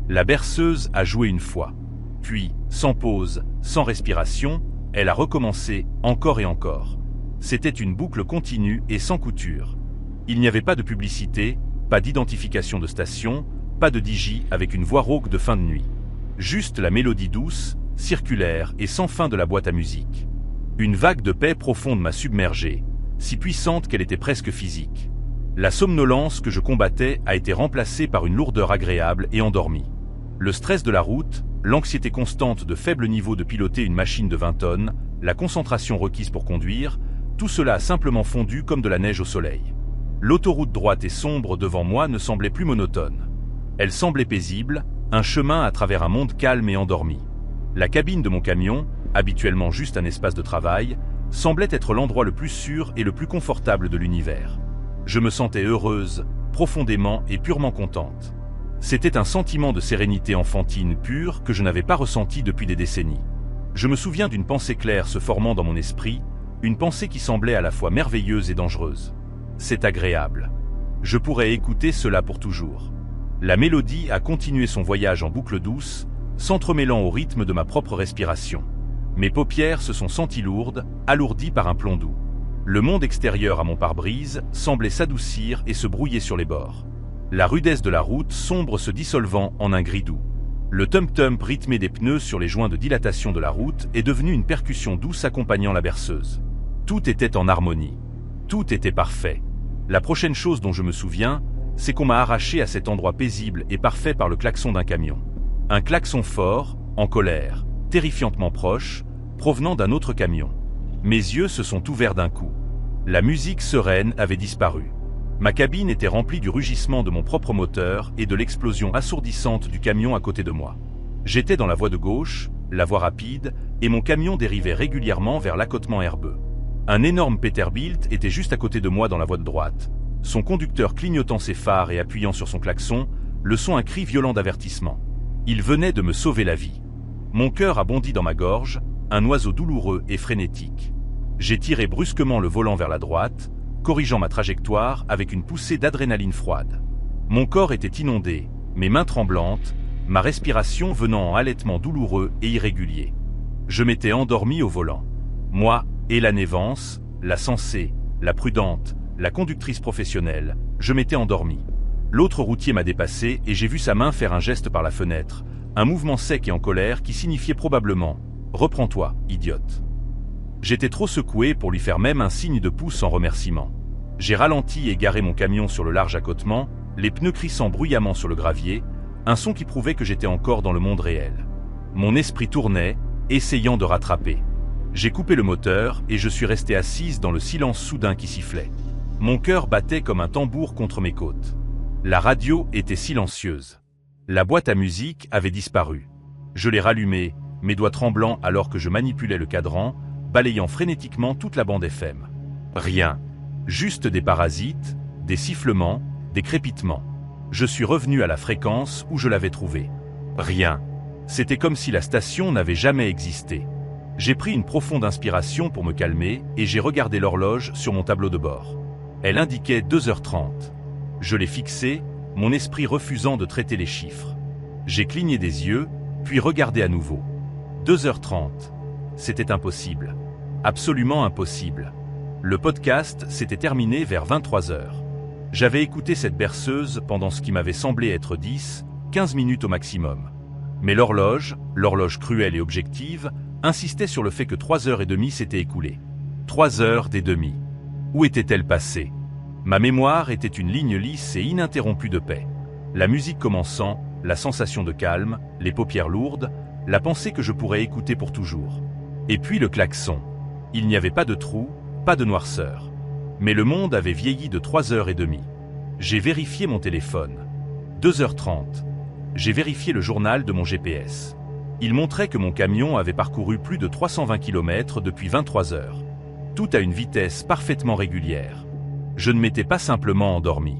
La berceuse a joué une fois. Puis, sans pause, sans respiration, elle a recommencé, encore et encore. C'était une boucle continue et sans couture. Il n'y avait pas de publicité, pas d'identification de station, pas de DJ avec une voix rauque de fin de nuit. Juste la mélodie douce, circulaire et sans fin de la boîte à musique. Une vague de paix profonde m'a submergé, si puissante qu'elle était presque physique. La somnolence que je combattais a été remplacée par une lourdeur agréable et endormie. Le stress de la route, l'anxiété constante de faible niveau de piloter une machine de 20 tonnes, la concentration requise pour conduire, tout cela a simplement fondu comme de la neige au soleil. L'autoroute droite et sombre devant moi ne semblait plus monotone. Elle semblait paisible, un chemin à travers un monde calme et endormi. La cabine de mon camion, habituellement juste un espace de travail, semblait être l'endroit le plus sûr et le plus confortable de l'univers. Je me sentais heureuse, profondément et purement contente. C'était un sentiment de sérénité enfantine pure que je n'avais pas ressenti depuis des décennies. Je me souviens d'une pensée claire se formant dans mon esprit, une pensée qui semblait à la fois merveilleuse et dangereuse. C'est agréable. Je pourrais écouter cela pour toujours. La mélodie a continué son voyage en boucle douce, s'entremêlant au rythme de ma propre respiration. Mes paupières se sont senties lourdes, alourdies par un plomb doux. Le monde extérieur à mon pare-brise semblait s'adoucir et se brouiller sur les bords. La rudesse de la route sombre se dissolvant en un gris doux. Le tum-tum rythmé des pneus sur les joints de dilatation de la route est devenu une percussion douce accompagnant la berceuse. Tout était en harmonie. Tout était parfait. La prochaine chose dont je me souviens, c'est qu'on m'a arraché à cet endroit paisible et parfait par le klaxon d'un camion. Un klaxon fort, en colère, terrifiantement proche, provenant d'un autre camion. Mes yeux se sont ouverts d'un coup. La musique sereine avait disparu. Ma cabine était remplie du rugissement de mon propre moteur et de l'explosion assourdissante du camion à côté de moi. J'étais dans la voie de gauche, la voie rapide, et mon camion dérivait régulièrement vers l'accotement herbeux. Un énorme Peterbilt était juste à côté de moi dans la voie de droite. Son conducteur clignotant ses phares et appuyant sur son klaxon, le son un cri violent d'avertissement. Il venait de me sauver la vie. Mon cœur a bondi dans ma gorge, un oiseau douloureux et frénétique. J'ai tiré brusquement le volant vers la droite, corrigeant ma trajectoire avec une poussée d'adrénaline froide. Mon corps était inondé, mes mains tremblantes, ma respiration venant en halètement douloureux et irrégulier. Je m'étais endormi au volant. Moi, Hélène Evans, la sensée, la prudente, la conductrice professionnelle, je m'étais endormi. L'autre routier m'a dépassé et j'ai vu sa main faire un geste par la fenêtre, un mouvement sec et en colère qui signifiait probablement « Reprends-toi, idiote ». J'étais trop secoué pour lui faire même un signe de pouce en remerciement. J'ai ralenti et garé mon camion sur le large accotement, les pneus crissant bruyamment sur le gravier, un son qui prouvait que j'étais encore dans le monde réel. Mon esprit tournait, essayant de rattraper. J'ai coupé le moteur et je suis resté assise dans le silence soudain qui sifflait. Mon cœur battait comme un tambour contre mes côtes. La radio était silencieuse. La boîte à musique avait disparu. Je l'ai rallumée, mes doigts tremblants alors que je manipulais le cadran, balayant frénétiquement toute la bande FM. Rien. Juste des parasites, des sifflements, des crépitements. Je suis revenu à la fréquence où je l'avais trouvée. Rien. C'était comme si la station n'avait jamais existé. J'ai pris une profonde inspiration pour me calmer et j'ai regardé l'horloge sur mon tableau de bord. Elle indiquait 2h30. Je l'ai fixée, mon esprit refusant de traiter les chiffres. J'ai cligné des yeux, puis regardé à nouveau. 2h30. C'était impossible. Absolument impossible. Le podcast s'était terminé vers 23h. J'avais écouté cette berceuse pendant ce qui m'avait semblé être 10-15 minutes au maximum. Mais l'horloge cruelle et objective, insistait sur le fait que 3h30 s'étaient écoulées. 3h30. Où était-elle passée? Ma mémoire était une ligne lisse et ininterrompue de paix. La musique commençant, la sensation de calme, les paupières lourdes, la pensée que je pourrais écouter pour toujours. Et puis le klaxon. Il n'y avait pas de trou, pas de noirceur. Mais le monde avait vieilli de 3h30. J'ai vérifié mon téléphone. 2h30. J'ai vérifié le journal de mon GPS. Il montrait que mon camion avait parcouru plus de 320 km depuis 23h. Tout à une vitesse parfaitement régulière. Je ne m'étais pas simplement endormi.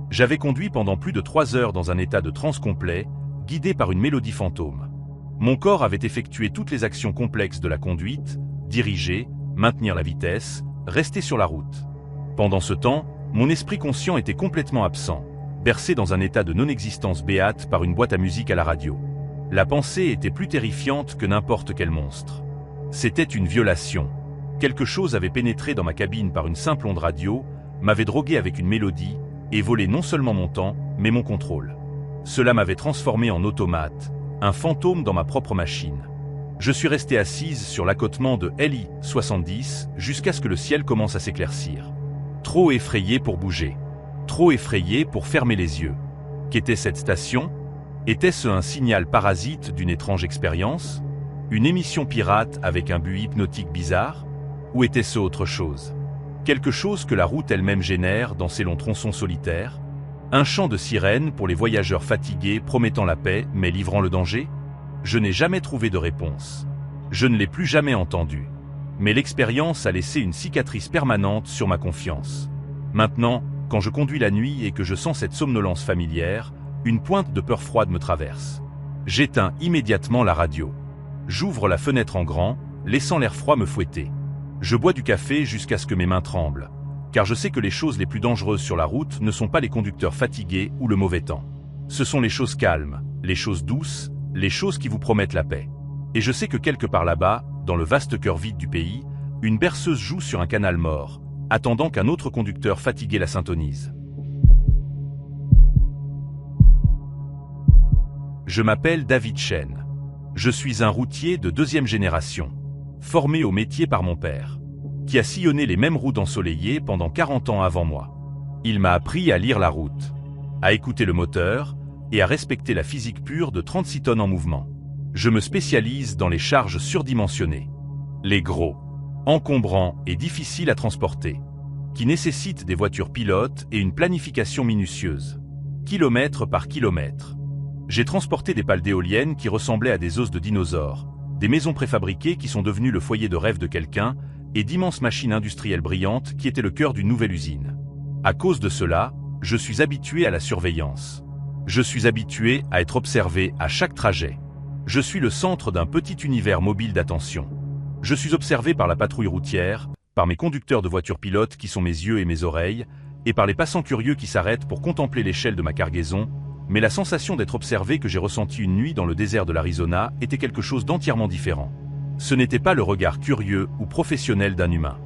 J'avais conduit pendant plus de 3 heures dans un état de transe complet, guidé par une mélodie fantôme. Mon corps avait effectué toutes les actions complexes de la conduite, diriger, maintenir la vitesse, rester sur la route. Pendant ce temps, mon esprit conscient était complètement absent, bercé dans un état de non-existence béate par une boîte à musique à la radio. La pensée était plus terrifiante que n'importe quel monstre. C'était une violation. Quelque chose avait pénétré dans ma cabine par une simple onde radio, m'avait drogué avec une mélodie, et volé non seulement mon temps, mais mon contrôle. Cela m'avait transformé en automate, un fantôme dans ma propre machine. Je suis resté assise sur l'accotement de LI 70 jusqu'à ce que le ciel commence à s'éclaircir. Trop effrayé pour bouger. Trop effrayé pour fermer les yeux. Qu'était cette station? Était-ce un signal parasite d'une étrange expérience? Une émission pirate avec un but hypnotique bizarre? Ou était-ce autre chose? Quelque chose que la route elle-même génère dans ses longs tronçons solitaires? Un chant de sirène pour les voyageurs fatigués promettant la paix mais livrant le danger? Je n'ai jamais trouvé de réponse. Je ne l'ai plus jamais entendu. Mais l'expérience a laissé une cicatrice permanente sur ma confiance. Maintenant, quand je conduis la nuit et que je sens cette somnolence familière, une pointe de peur froide me traverse. J'éteins immédiatement la radio. J'ouvre la fenêtre en grand, laissant l'air froid me fouetter. Je bois du café jusqu'à ce que mes mains tremblent, car je sais que les choses les plus dangereuses sur la route ne sont pas les conducteurs fatigués ou le mauvais temps. Ce sont les choses calmes, les choses douces, les choses qui vous promettent la paix. Et je sais que quelque part là-bas, dans le vaste cœur vide du pays, une berceuse joue sur un canal mort, attendant qu'un autre conducteur fatigué la syntonise. Je m'appelle David Chen. Je suis un routier de 2e génération, formé au métier par mon père, qui a sillonné les mêmes routes ensoleillées pendant 40 ans avant moi. Il m'a appris à lire la route, à écouter le moteur et à respecter la physique pure de 36 tonnes en mouvement. Je me spécialise dans les charges surdimensionnées, les gros, encombrants et difficiles à transporter, qui nécessitent des voitures pilotes et une planification minutieuse, kilomètre par kilomètre. J'ai transporté des pales d'éoliennes qui ressemblaient à des os de dinosaures, des maisons préfabriquées qui sont devenues le foyer de rêve de quelqu'un, et d'immenses machines industrielles brillantes qui étaient le cœur d'une nouvelle usine. À cause de cela, je suis habitué à la surveillance. Je suis habitué à être observé à chaque trajet. Je suis le centre d'un petit univers mobile d'attention. Je suis observé par la patrouille routière, par mes conducteurs de voitures pilotes qui sont mes yeux et mes oreilles, et par les passants curieux qui s'arrêtent pour contempler l'échelle de ma cargaison, mais la sensation d'être observé que j'ai ressentie une nuit dans le désert de l'Arizona était quelque chose d'entièrement différent. Ce n'était pas le regard curieux ou professionnel d'un humain.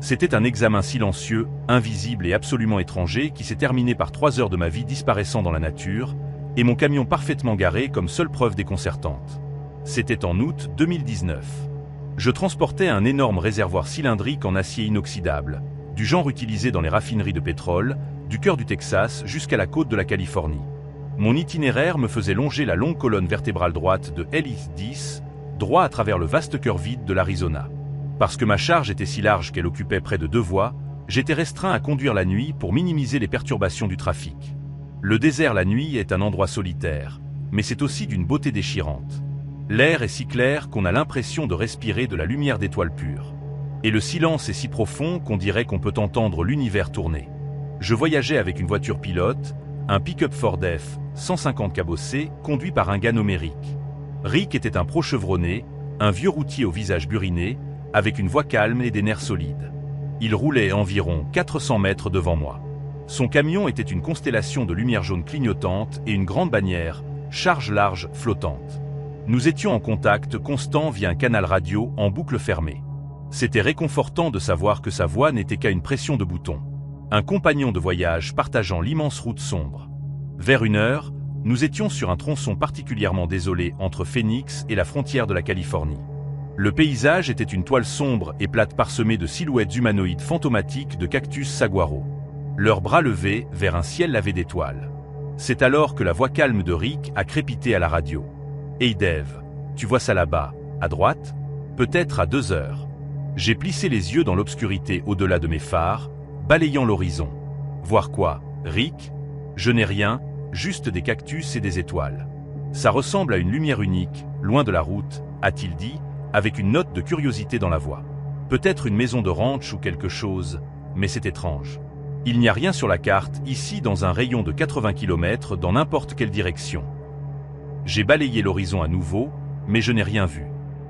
C'était un examen silencieux, invisible et absolument étranger qui s'est terminé par 3 heures de ma vie disparaissant dans la nature, et mon camion parfaitement garé comme seule preuve déconcertante. C'était en août 2019. Je transportais un énorme réservoir cylindrique en acier inoxydable, du genre utilisé dans les raffineries de pétrole, du cœur du Texas jusqu'à la côte de la Californie. Mon itinéraire me faisait longer la longue colonne vertébrale droite de LI-10, droit à travers le vaste cœur vide de l'Arizona. Parce que ma charge était si large qu'elle occupait près de 2 voies, j'étais restreint à conduire la nuit pour minimiser les perturbations du trafic. Le désert la nuit est un endroit solitaire, mais c'est aussi d'une beauté déchirante. L'air est si clair qu'on a l'impression de respirer de la lumière d'étoiles pures. Et le silence est si profond qu'on dirait qu'on peut entendre l'univers tourner. Je voyageais avec une voiture pilote, un pick-up Ford F 150 cabossé conduit par un gars nommé Rick. Rick était un pro chevronné, un vieux routier au visage buriné, avec une voix calme et des nerfs solides. Il roulait environ 400 mètres devant moi. Son camion était une constellation de lumière jaune clignotante et une grande bannière, charge large, flottante. Nous étions en contact constant via un canal radio en boucle fermée. C'était réconfortant de savoir que sa voix n'était qu'à une pression de bouton. Un compagnon de voyage partageant l'immense route sombre. Vers 1 heure, nous étions sur un tronçon particulièrement désolé entre Phoenix et la frontière de la Californie. Le paysage était une toile sombre et plate parsemée de silhouettes humanoïdes fantomatiques de cactus saguaro. Leurs bras levés vers un ciel lavé d'étoiles. C'est alors que la voix calme de Rick a crépité à la radio. « Hey Dave, tu vois ça là-bas, à droite? Peut-être à 2 heures. » J'ai plissé les yeux dans l'obscurité au-delà de mes phares, balayant l'horizon. « Voir quoi, Rick? Je n'ai rien, juste des cactus et des étoiles. Ça ressemble à une lumière unique, loin de la route, a-t-il dit, avec une note de curiosité dans la voix. Peut-être une maison de ranch ou quelque chose, mais c'est étrange. Il n'y a rien sur la carte, ici dans un rayon de 80 km dans n'importe quelle direction. J'ai balayé l'horizon à nouveau, mais je n'ai rien vu.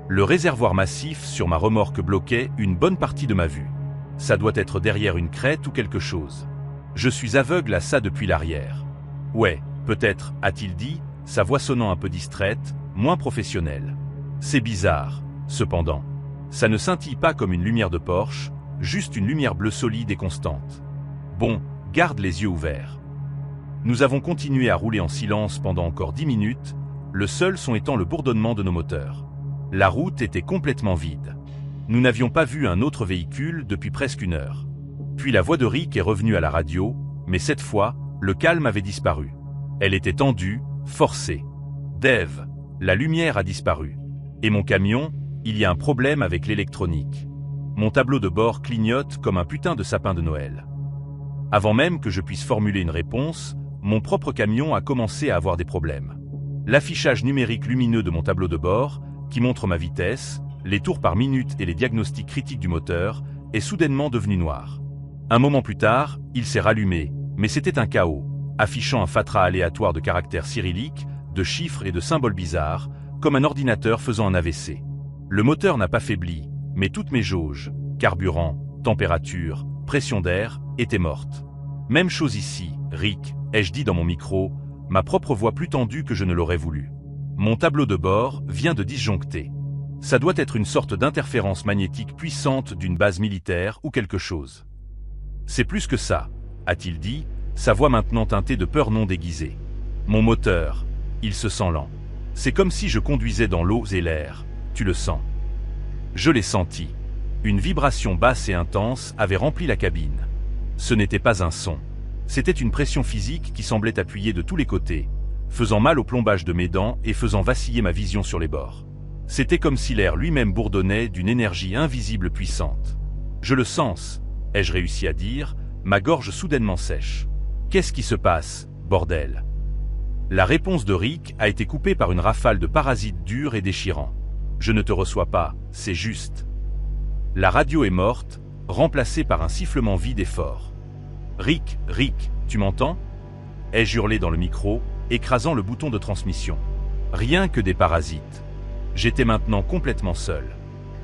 Le réservoir massif sur ma remorque bloquait une bonne partie de ma vue. Ça doit être derrière une crête ou quelque chose. Je suis aveugle à ça depuis l'arrière. Ouais, peut-être, a-t-il dit, sa voix sonnant un peu distraite, moins professionnelle. C'est bizarre, cependant. Ça ne scintille pas comme une lumière de Porsche, juste une lumière bleue solide et constante. Bon, garde les yeux ouverts. Nous avons continué à rouler en silence pendant encore 10 minutes, le seul son étant le bourdonnement de nos moteurs. La route était complètement vide. Nous n'avions pas vu un autre véhicule depuis presque 1 heure. Puis la voix de Rick est revenue à la radio, mais cette fois, le calme avait disparu. Elle était tendue, forcée. « Dave, la lumière a disparu. Et mon camion, il y a un problème avec l'électronique. Mon tableau de bord clignote comme un putain de sapin de Noël. » Avant même que je puisse formuler une réponse, mon propre camion a commencé à avoir des problèmes. L'affichage numérique lumineux de mon tableau de bord, qui montre ma vitesse, les tours par minute et les diagnostics critiques du moteur, est soudainement devenu noir. Un moment plus tard, il s'est rallumé, mais c'était un chaos, affichant un fatras aléatoire de caractères cyrilliques, de chiffres et de symboles bizarres, comme un ordinateur faisant un AVC. Le moteur n'a pas faibli, mais toutes mes jauges, carburant, température, pression d'air, étaient mortes. Même chose ici, Rick, ai-je dit dans mon micro, ma propre voix plus tendue que je ne l'aurais voulu. Mon tableau de bord vient de disjoncter. Ça doit être une sorte d'interférence magnétique puissante d'une base militaire ou quelque chose. C'est plus que ça, a-t-il dit, sa voix maintenant teintée de peur non déguisée. Mon moteur, il se sent lent. C'est comme si je conduisais dans l'eau et l'air, tu le sens. Je l'ai senti. Une vibration basse et intense avait rempli la cabine. Ce n'était pas un son. C'était une pression physique qui semblait appuyer de tous les côtés, faisant mal au plombage de mes dents et faisant vaciller ma vision sur les bords. C'était comme si l'air lui-même bourdonnait d'une énergie invisible puissante. Je le sens, ai-je réussi à dire, ma gorge soudainement sèche. Qu'est-ce qui se passe, bordel? La réponse de Rick a été coupée par une rafale de parasites durs et déchirants. Je ne te reçois pas, c'est juste. La radio est morte, remplacée par un sifflement vide et fort. Rick, tu m'entends? Ai-je hurlé dans le micro, écrasant le bouton de transmission. Rien que des parasites. J'étais maintenant complètement seul.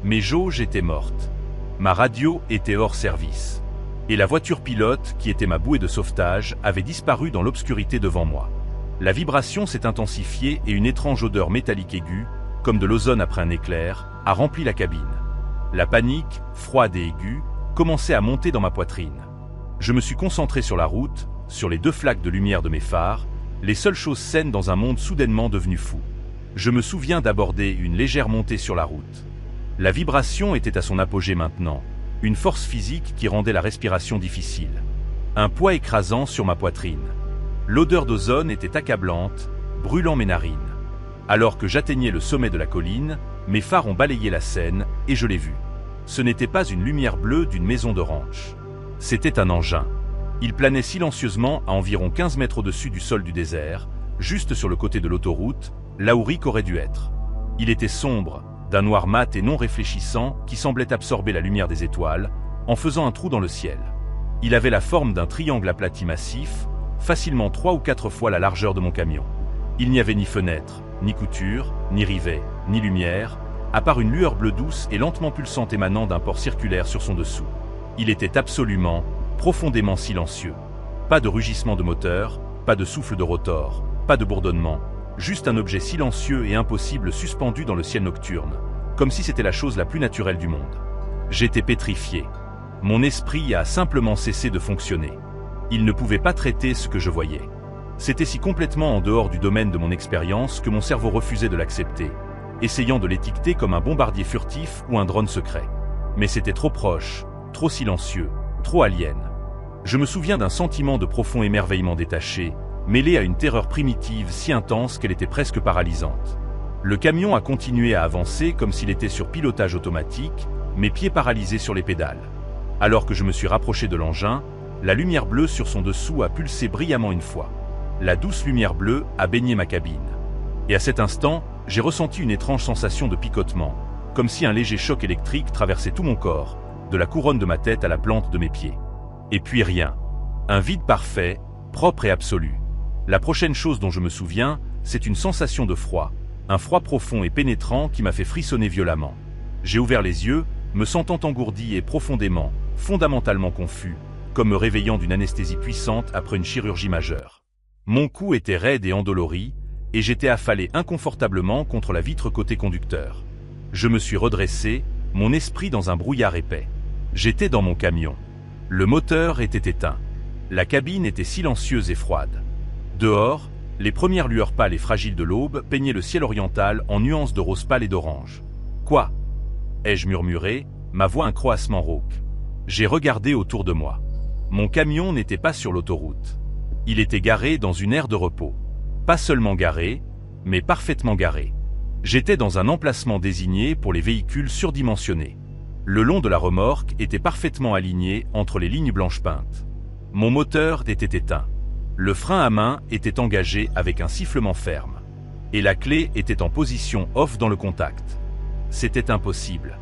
Mes jauges étaient mortes. Ma radio était hors service. Et la voiture pilote, qui était ma bouée de sauvetage, avait disparu dans l'obscurité devant moi. La vibration s'est intensifiée et une étrange odeur métallique aiguë, comme de l'ozone après un éclair, a rempli la cabine. La panique, froide et aiguë, commençait à monter dans ma poitrine. Je me suis concentré sur la route, sur les 2 flaques de lumière de mes phares, les seules choses saines dans un monde soudainement devenu fou. Je me souviens d'aborder une légère montée sur la route. La vibration était à son apogée maintenant, une force physique qui rendait la respiration difficile. Un poids écrasant sur ma poitrine. L'odeur d'ozone était accablante, brûlant mes narines. Alors que j'atteignais le sommet de la colline, mes phares ont balayé la scène et je l'ai vu. Ce n'était pas une lumière bleue d'une maison de ranch. C'était un engin. Il planait silencieusement à environ 15 mètres au-dessus du sol du désert, juste sur le côté de l'autoroute, là où Rick aurait dû être. Il était sombre, d'un noir mat et non réfléchissant qui semblait absorber la lumière des étoiles, en faisant un trou dans le ciel. Il avait la forme d'un triangle aplati massif, facilement 3 ou 4 fois la largeur de mon camion. Il n'y avait ni fenêtre, ni couture, ni rivet, ni lumière, à part une lueur bleue douce et lentement pulsante émanant d'un port circulaire sur son dessous. Il était absolument, profondément silencieux. Pas de rugissement de moteur, pas de souffle de rotor, pas de bourdonnement, juste un objet silencieux et impossible suspendu dans le ciel nocturne, comme si c'était la chose la plus naturelle du monde. J'étais pétrifié. Mon esprit a simplement cessé de fonctionner. Il ne pouvait pas traiter ce que je voyais. C'était si complètement en dehors du domaine de mon expérience que mon cerveau refusait de l'accepter, essayant de l'étiqueter comme un bombardier furtif ou un drone secret. Mais c'était trop proche, trop silencieux, trop alien. Je me souviens d'un sentiment de profond émerveillement détaché, mêlé à une terreur primitive si intense qu'elle était presque paralysante. Le camion a continué à avancer comme s'il était sur pilotage automatique, mes pieds paralysés sur les pédales. Alors que je me suis rapproché de l'engin, la lumière bleue sur son dessous a pulsé brillamment une fois. La douce lumière bleue a baigné ma cabine. Et à cet instant, j'ai ressenti une étrange sensation de picotement, comme si un léger choc électrique traversait tout mon corps, de la couronne de ma tête à la plante de mes pieds. Et puis rien. Un vide parfait, propre et absolu. La prochaine chose dont je me souviens, c'est une sensation de froid, un froid profond et pénétrant qui m'a fait frissonner violemment. J'ai ouvert les yeux, me sentant engourdi et profondément, fondamentalement confus, comme me réveillant d'une anesthésie puissante après une chirurgie majeure. Mon cou était raide et endolori, et j'étais affalé inconfortablement contre la vitre côté conducteur. Je me suis redressé, mon esprit dans un brouillard épais. J'étais dans mon camion. Le moteur était éteint. La cabine était silencieuse et froide. Dehors, les premières lueurs pâles et fragiles de l'aube peignaient le ciel oriental en nuances de rose pâle et d'orange. « Quoi » ai-je murmuré, ma voix un croassement rauque. J'ai regardé autour de moi. Mon camion n'était pas sur l'autoroute. Il était garé dans une aire de repos. Pas seulement garé, mais parfaitement garé. J'étais dans un emplacement désigné pour les véhicules surdimensionnés. Le long de la remorque était parfaitement aligné entre les lignes blanches peintes. Mon moteur était éteint. Le frein à main était engagé avec un sifflement ferme. Et la clé était en position off dans le contact. C'était impossible.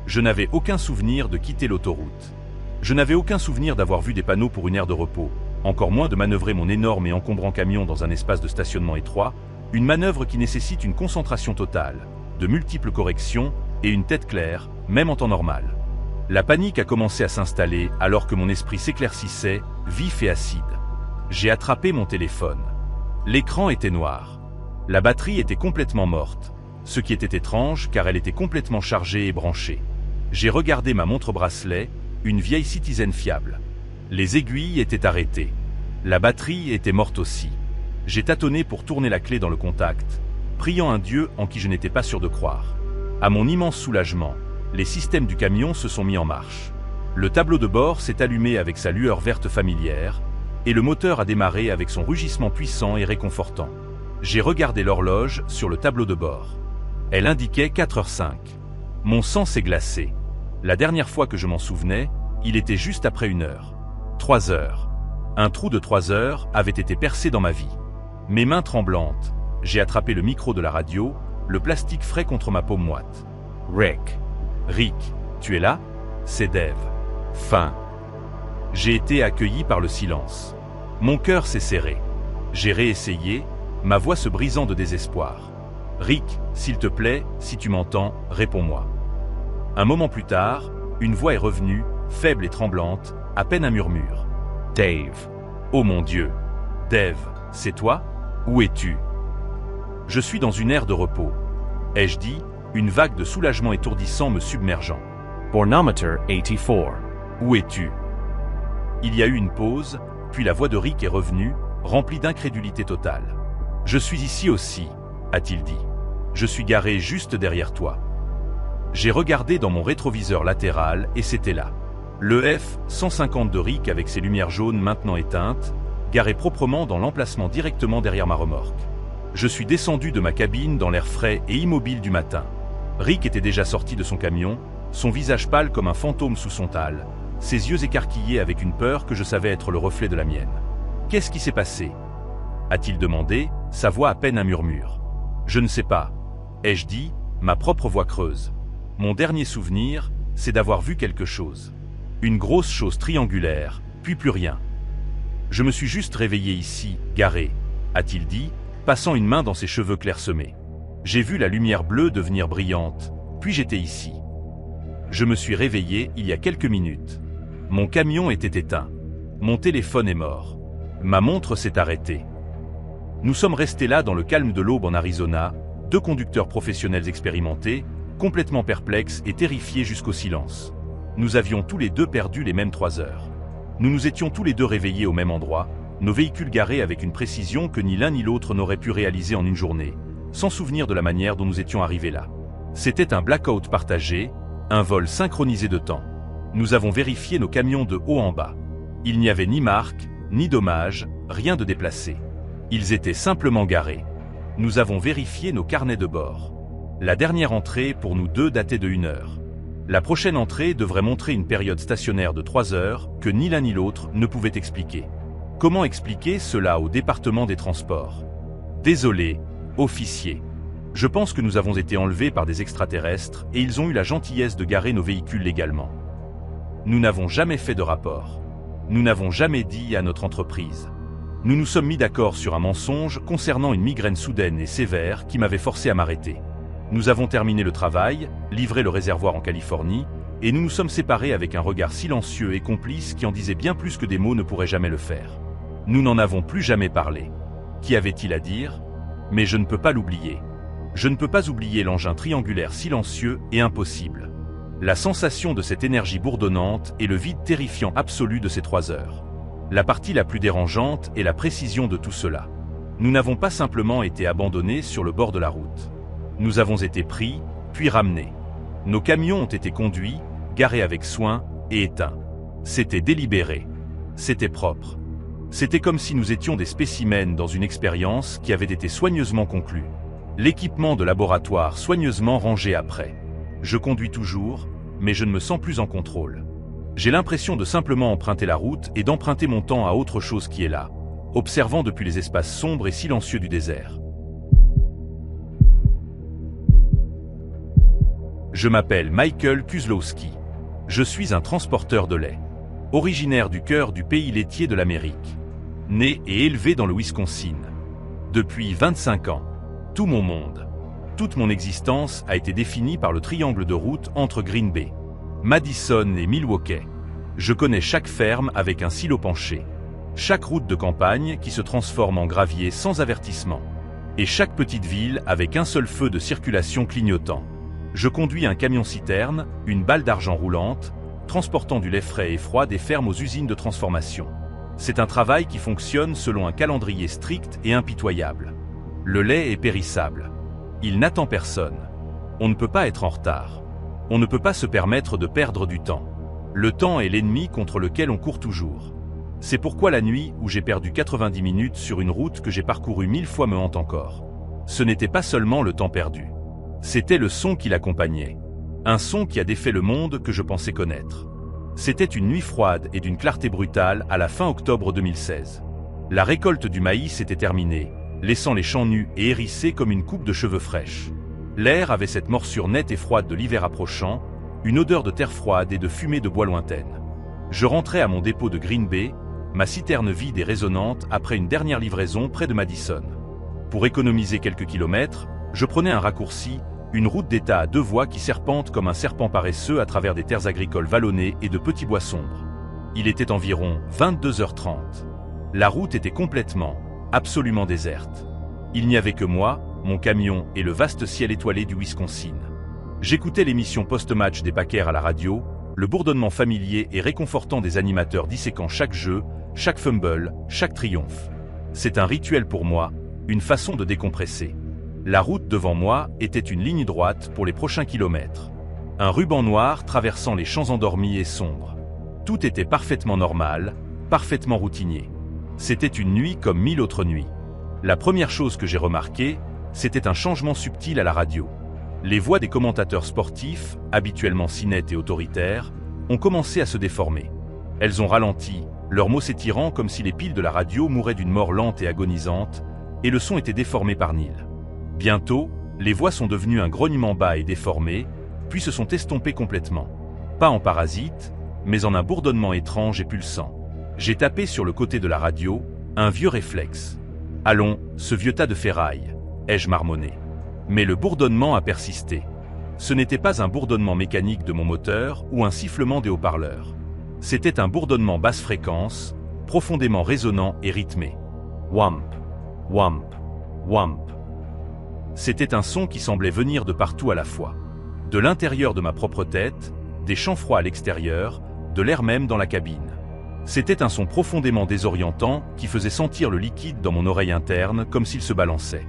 Je n'avais aucun souvenir de quitter l'autoroute. Je n'avais aucun souvenir d'avoir vu des panneaux pour une aire de repos, encore moins de manœuvrer mon énorme et encombrant camion dans un espace de stationnement étroit, une manœuvre qui nécessite une concentration totale, de multiples corrections et une tête claire, même en temps normal. La panique a commencé à s'installer alors que mon esprit s'éclaircissait, vif et acide. J'ai attrapé mon téléphone. L'écran était noir. La batterie était complètement morte, ce qui était étrange car elle était complètement chargée et branchée. J'ai regardé ma montre bracelet, une vieille Citizen fiable. Les aiguilles étaient arrêtées. La batterie était morte aussi. J'ai tâtonné pour tourner la clé dans le contact, priant un Dieu en qui je n'étais pas sûr de croire. À mon immense soulagement, les systèmes du camion se sont mis en marche. Le tableau de bord s'est allumé avec sa lueur verte familière, et le moteur a démarré avec son rugissement puissant et réconfortant. J'ai regardé l'horloge sur le tableau de bord. Elle indiquait 4h05. Mon sang s'est glacé. La dernière fois que je m'en souvenais, il était juste après 1 heure. 3 heures. Un trou de 3 heures avait été percé dans ma vie. Mes mains tremblantes, j'ai attrapé le micro de la radio, le plastique frais contre ma paume moite. Rick. Rick, tu es là? C'est Dave. Fin. J'ai été accueilli par le silence. Mon cœur s'est serré. J'ai réessayé, ma voix se brisant de désespoir. Rick, s'il te plaît, si tu m'entends, réponds-moi. Un moment plus tard, une voix est revenue, faible et tremblante, à peine un murmure. Dave. Oh mon Dieu. Dave, c'est toi? Où es-tu? Je suis dans une ère de repos. Ai-je dit, une vague de soulagement étourdissant me submergeant. Bornometer 84. Où es-tu? Il y a eu une pause, puis la voix de Rick est revenue, remplie d'incrédulité totale. Je suis ici aussi, a-t-il dit. Je suis garé juste derrière toi. J'ai regardé dans mon rétroviseur latéral et c'était là. Le F-150 de Rick avec ses lumières jaunes maintenant éteintes, garé proprement dans l'emplacement directement derrière ma remorque. Je suis descendu de ma cabine dans l'air frais et immobile du matin. Rick était déjà sorti de son camion, son visage pâle comme un fantôme sous son tâle, ses yeux écarquillés avec une peur que je savais être le reflet de la mienne. « Qu'est-ce qui s'est passé » a-t-il demandé, sa voix à peine un murmure. « Je ne sais pas. » ai-je dit, ma propre voix creuse. Mon dernier souvenir, c'est d'avoir vu quelque chose. Une grosse chose triangulaire, puis plus rien. Je me suis juste réveillé ici, garé, a-t-il dit, passant une main dans ses cheveux clairsemés. J'ai vu la lumière bleue devenir brillante, puis j'étais ici. Je me suis réveillé il y a quelques minutes. Mon camion était éteint. Mon téléphone est mort. Ma montre s'est arrêtée. Nous sommes restés là dans le calme de l'aube en Arizona, 2 conducteurs professionnels expérimentés, complètement perplexes et terrifiés jusqu'au silence. Nous avions tous les deux perdu les mêmes 3 heures. Nous nous étions tous les deux réveillés au même endroit, nos véhicules garés avec une précision que ni l'un ni l'autre n'aurait pu réaliser en une journée, sans souvenir de la manière dont nous étions arrivés là. C'était un blackout partagé, un vol synchronisé de temps. Nous avons vérifié nos camions de haut en bas. Il n'y avait ni marque, ni dommage, rien de déplacé. Ils étaient simplement garés. Nous avons vérifié nos carnets de bord. La dernière entrée pour nous deux datait de 1 heure. La prochaine entrée devrait montrer une période stationnaire de 3 heures que ni l'un ni l'autre ne pouvait expliquer. Comment expliquer cela au département des transports? Désolé, officier. Je pense que nous avons été enlevés par des extraterrestres et ils ont eu la gentillesse de garer nos véhicules légalement. Nous n'avons jamais fait de rapport. Nous n'avons jamais dit à notre entreprise. Nous nous sommes mis d'accord sur un mensonge concernant une migraine soudaine et sévère qui m'avait forcé à m'arrêter. Nous avons terminé le travail, livré le réservoir en Californie, et nous nous sommes séparés avec un regard silencieux et complice qui en disait bien plus que des mots ne pourraient jamais le faire. Nous n'en avons plus jamais parlé. Qu'y avait-il à dire? Mais je ne peux pas l'oublier. Je ne peux pas oublier l'engin triangulaire silencieux et impossible. La sensation de cette énergie bourdonnante et le vide terrifiant absolu de ces 3 heures. La partie la plus dérangeante est la précision de tout cela. Nous n'avons pas simplement été abandonnés sur le bord de la route. Nous avons été pris, puis ramenés. Nos camions ont été conduits, garés avec soin et éteints. C'était délibéré. C'était propre. C'était comme si nous étions des spécimens dans une expérience qui avait été soigneusement conclue. L'équipement de laboratoire soigneusement rangé après. Je conduis toujours, mais je ne me sens plus en contrôle. J'ai l'impression de simplement emprunter la route et d'emprunter mon temps à autre chose qui est là, observant depuis les espaces sombres et silencieux du désert. Je m'appelle Michael Kozlowski. Je suis un transporteur de lait. Originaire du cœur du pays laitier de l'Amérique. Né et élevé dans le Wisconsin. Depuis 25 ans. Tout mon monde. Toute mon existence a été définie par le triangle de route entre Green Bay, Madison et Milwaukee. Je connais chaque ferme avec un silo penché. Chaque route de campagne qui se transforme en gravier sans avertissement. Et chaque petite ville avec un seul feu de circulation clignotant. Je conduis un camion-citerne, une balle d'argent roulante, transportant du lait frais et froid des fermes aux usines de transformation. C'est un travail qui fonctionne selon un calendrier strict et impitoyable. Le lait est périssable. Il n'attend personne. On ne peut pas être en retard. On ne peut pas se permettre de perdre du temps. Le temps est l'ennemi contre lequel on court toujours. C'est pourquoi la nuit où j'ai perdu 90 minutes sur une route que j'ai parcourue 1000 fois me hante encore. Ce n'était pas seulement le temps perdu. C'était le son qui l'accompagnait. Un son qui a défait le monde que je pensais connaître. C'était une nuit froide et d'une clarté brutale à la fin octobre 2016. La récolte du maïs était terminée, laissant les champs nus et hérissés comme une coupe de cheveux fraîches. L'air avait cette morsure nette et froide de l'hiver approchant, une odeur de terre froide et de fumée de bois lointaine. Je rentrais à mon dépôt de Green Bay, ma citerne vide et résonnante après une dernière livraison près de Madison. Pour économiser quelques kilomètres, je prenais un raccourci, une route d'État à 2 voies qui serpente comme un serpent paresseux à travers des terres agricoles vallonnées et de petits bois sombres. Il était environ 22h30. La route était complètement, absolument déserte. Il n'y avait que moi, mon camion et le vaste ciel étoilé du Wisconsin. J'écoutais l'émission post-match des Packers à la radio, le bourdonnement familier et réconfortant des animateurs disséquant chaque jeu, chaque fumble, chaque triomphe. C'est un rituel pour moi, une façon de décompresser. La route devant moi était une ligne droite pour les prochains kilomètres. Un ruban noir traversant les champs endormis et sombres. Tout était parfaitement normal, parfaitement routinier. C'était une nuit comme 1000 autres nuits. La première chose que j'ai remarquée, c'était un changement subtil à la radio. Les voix des commentateurs sportifs, habituellement si nettes et autoritaires, ont commencé à se déformer. Elles ont ralenti, leurs mots s'étirant comme si les piles de la radio mouraient d'une mort lente et agonisante, et le son était déformé par Neil. Bientôt, les voix sont devenues un grognement bas et déformé, puis se sont estompées complètement. Pas en parasite, mais en un bourdonnement étrange et pulsant. J'ai tapé sur le côté de la radio, un vieux réflexe. « Allons, ce vieux tas de ferraille », ai-je marmonné. Mais le bourdonnement a persisté. Ce n'était pas un bourdonnement mécanique de mon moteur ou un sifflement des haut-parleurs. C'était un bourdonnement basse fréquence, profondément résonnant et rythmé. Whamp, whamp, whamp. C'était un son qui semblait venir de partout à la fois. De l'intérieur de ma propre tête, des champs froids à l'extérieur, de l'air même dans la cabine. C'était un son profondément désorientant qui faisait sentir le liquide dans mon oreille interne comme s'il se balançait.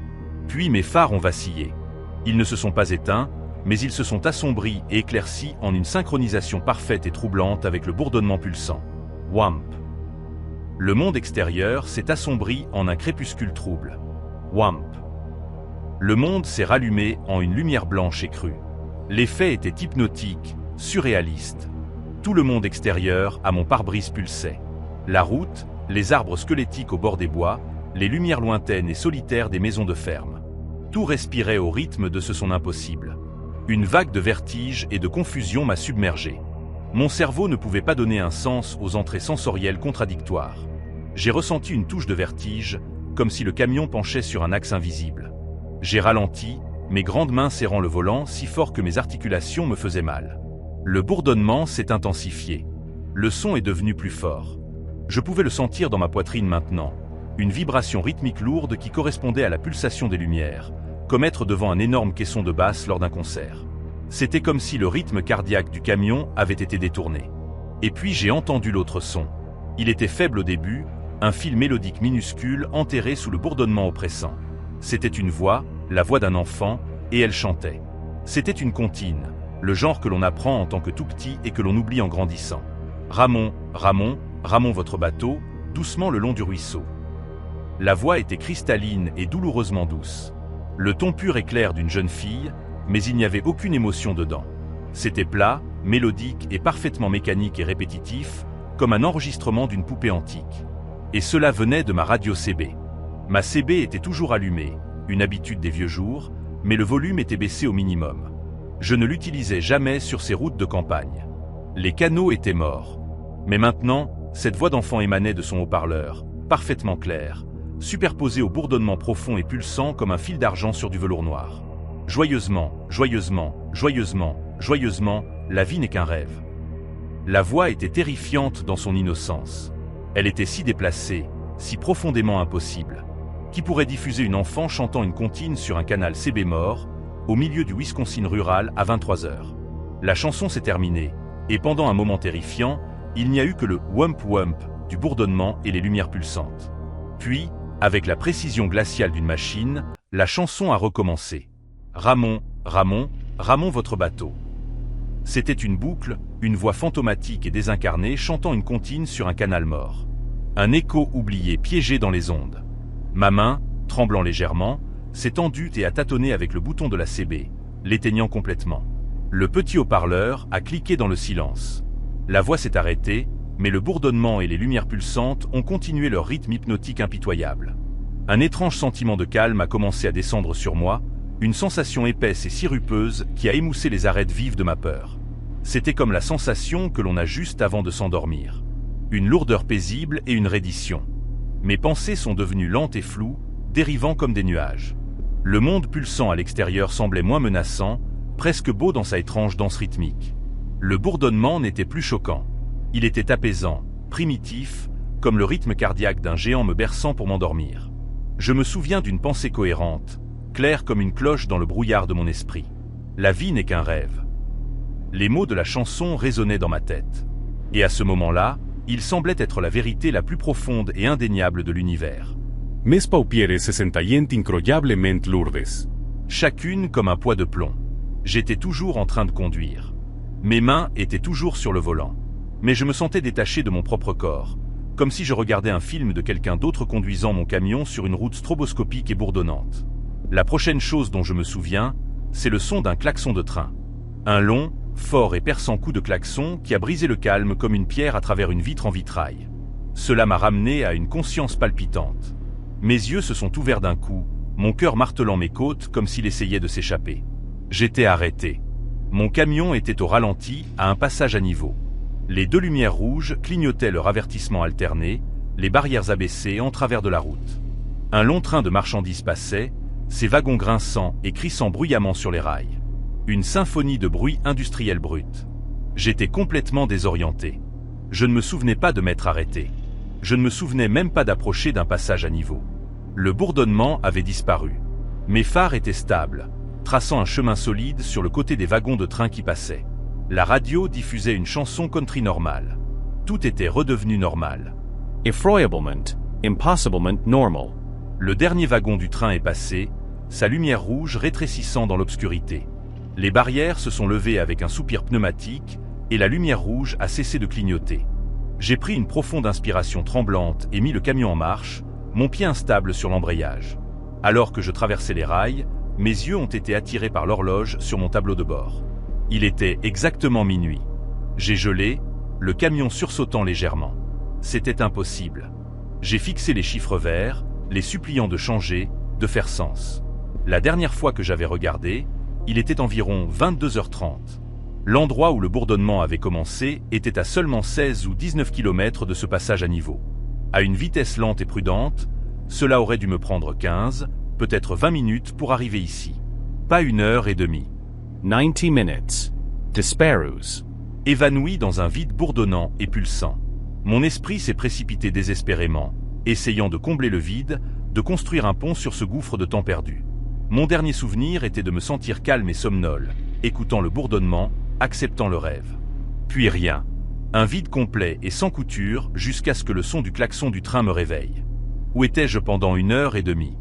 Puis mes phares ont vacillé. Ils ne se sont pas éteints, mais ils se sont assombris et éclaircis en une synchronisation parfaite et troublante avec le bourdonnement pulsant. Whamp. Le monde extérieur s'est assombri en un crépuscule trouble. Whamp. Le monde s'est rallumé en une lumière blanche et crue. L'effet était hypnotique, surréaliste. Tout le monde extérieur à mon pare-brise pulsait. La route, les arbres squelettiques au bord des bois, les lumières lointaines et solitaires des maisons de ferme. Tout respirait au rythme de ce son impossible. Une vague de vertige et de confusion m'a submergé. Mon cerveau ne pouvait pas donner un sens aux entrées sensorielles contradictoires. J'ai ressenti une touche de vertige, comme si le camion penchait sur un axe invisible. J'ai ralenti, mes grandes mains serrant le volant si fort que mes articulations me faisaient mal. Le bourdonnement s'est intensifié. Le son est devenu plus fort. Je pouvais le sentir dans ma poitrine maintenant. Une vibration rythmique lourde qui correspondait à la pulsation des lumières, comme être devant un énorme caisson de basse lors d'un concert. C'était comme si le rythme cardiaque du camion avait été détourné. Et puis j'ai entendu l'autre son. Il était faible au début, un fil mélodique minuscule enterré sous le bourdonnement oppressant. C'était une voix, la voix d'un enfant, et elle chantait. C'était une comptine, le genre que l'on apprend en tant que tout petit et que l'on oublie en grandissant. Ramon, Ramon, Ramon votre bateau, doucement le long du ruisseau. La voix était cristalline et douloureusement douce. Le ton pur et clair d'une jeune fille, mais il n'y avait aucune émotion dedans. C'était plat, mélodique et parfaitement mécanique et répétitif, comme un enregistrement d'une poupée antique. Et cela venait de ma radio CB. Ma CB était toujours allumée, une habitude des vieux jours, mais le volume était baissé au minimum. Je ne l'utilisais jamais sur ces routes de campagne. Les canaux étaient morts. Mais maintenant, cette voix d'enfant émanait de son haut-parleur, parfaitement claire, superposée au bourdonnement profond et pulsant comme un fil d'argent sur du velours noir. Joyeusement, joyeusement, joyeusement, joyeusement, la vie n'est qu'un rêve. La voix était terrifiante dans son innocence. Elle était si déplacée, si profondément impossible. Qui pourrait diffuser une enfant chantant une comptine sur un canal CB mort, au milieu du Wisconsin rural à 23h? La chanson s'est terminée, et pendant un moment terrifiant, il n'y a eu que le « wump wump » du bourdonnement et les lumières pulsantes. Puis, avec la précision glaciale d'une machine, la chanson a recommencé. Ramon, Ramon, Ramon votre bateau. C'était une boucle, une voix fantomatique et désincarnée chantant une comptine sur un canal mort. Un écho oublié piégé dans les ondes. Ma main, tremblant légèrement, s'est tendue et a tâtonné avec le bouton de la CB, l'éteignant complètement. Le petit haut-parleur a cliqué dans le silence. La voix s'est arrêtée, mais le bourdonnement et les lumières pulsantes ont continué leur rythme hypnotique impitoyable. Un étrange sentiment de calme a commencé à descendre sur moi, une sensation épaisse et sirupeuse qui a émoussé les arêtes vives de ma peur. C'était comme la sensation que l'on a juste avant de s'endormir. Une lourdeur paisible et une reddition. Mes pensées sont devenues lentes et floues, dérivant comme des nuages. Le monde pulsant à l'extérieur semblait moins menaçant, presque beau dans sa étrange danse rythmique. Le bourdonnement n'était plus choquant. Il était apaisant, primitif, comme le rythme cardiaque d'un géant me berçant pour m'endormir. Je me souviens d'une pensée cohérente, claire comme une cloche dans le brouillard de mon esprit. La vie n'est qu'un rêve. Les mots de la chanson résonnaient dans ma tête. Et à ce moment-là, il semblait être la vérité la plus profonde et indéniable de l'univers. Mes paupieres se sentaient incroyablement lourdes. Chacune comme un poids de plomb. J'étais toujours en train de conduire. Mes mains étaient toujours sur le volant. Mais je me sentais détaché de mon propre corps, comme si je regardais un film de quelqu'un d'autre conduisant mon camion sur une route stroboscopique et bourdonnante. La prochaine chose dont je me souviens, c'est le son d'un klaxon de train. Un long, fort et perçant coup de klaxon qui a brisé le calme comme une pierre à travers une vitre en vitrail. Cela m'a ramené à une conscience palpitante. Mes yeux se sont ouverts d'un coup, mon cœur martelant mes côtes comme s'il essayait de s'échapper. J'étais arrêté. Mon camion était au ralenti à un passage à niveau. Les deux lumières rouges clignotaient leur avertissement alterné, les barrières abaissées en travers de la route. Un long train de marchandises passait, ses wagons grinçant et crissant bruyamment sur les rails. Une symphonie de bruit industriel brut. J'étais complètement désorienté. Je ne me souvenais pas de m'être arrêté. Je ne me souvenais même pas d'approcher d'un passage à niveau. Le bourdonnement avait disparu. Mes phares étaient stables, traçant un chemin solide sur le côté des wagons de train qui passaient. La radio diffusait une chanson country normale. Tout était redevenu normal. Effroyablement, impossiblement normal. Le dernier wagon du train est passé, sa lumière rouge rétrécissant dans l'obscurité. Les barrières se sont levées avec un soupir pneumatique et la lumière rouge a cessé de clignoter. J'ai pris une profonde inspiration tremblante et mis le camion en marche, mon pied instable sur l'embrayage. Alors que je traversais les rails, mes yeux ont été attirés par l'horloge sur mon tableau de bord. Il était exactement minuit. J'ai gelé, le camion sursautant légèrement. C'était impossible. J'ai fixé les chiffres verts, les suppliant de changer, de faire sens. La dernière fois que j'avais regardé, il était environ 22h30. L'endroit où le bourdonnement avait commencé était à seulement 16 ou 19 km de ce passage à niveau. À une vitesse lente et prudente, cela aurait dû me prendre 15, peut-être 20 minutes pour arriver ici. Pas 1h30. 90 minutes. Despereuse. Évanoui dans un vide bourdonnant et pulsant. Mon esprit s'est précipité désespérément, essayant de combler le vide, de construire un pont sur ce gouffre de temps perdu. Mon dernier souvenir était de me sentir calme et somnole, écoutant le bourdonnement, acceptant le rêve. Puis rien. Un vide complet et sans couture jusqu'à ce que le son du klaxon du train me réveille. Où étais-je pendant 1h30?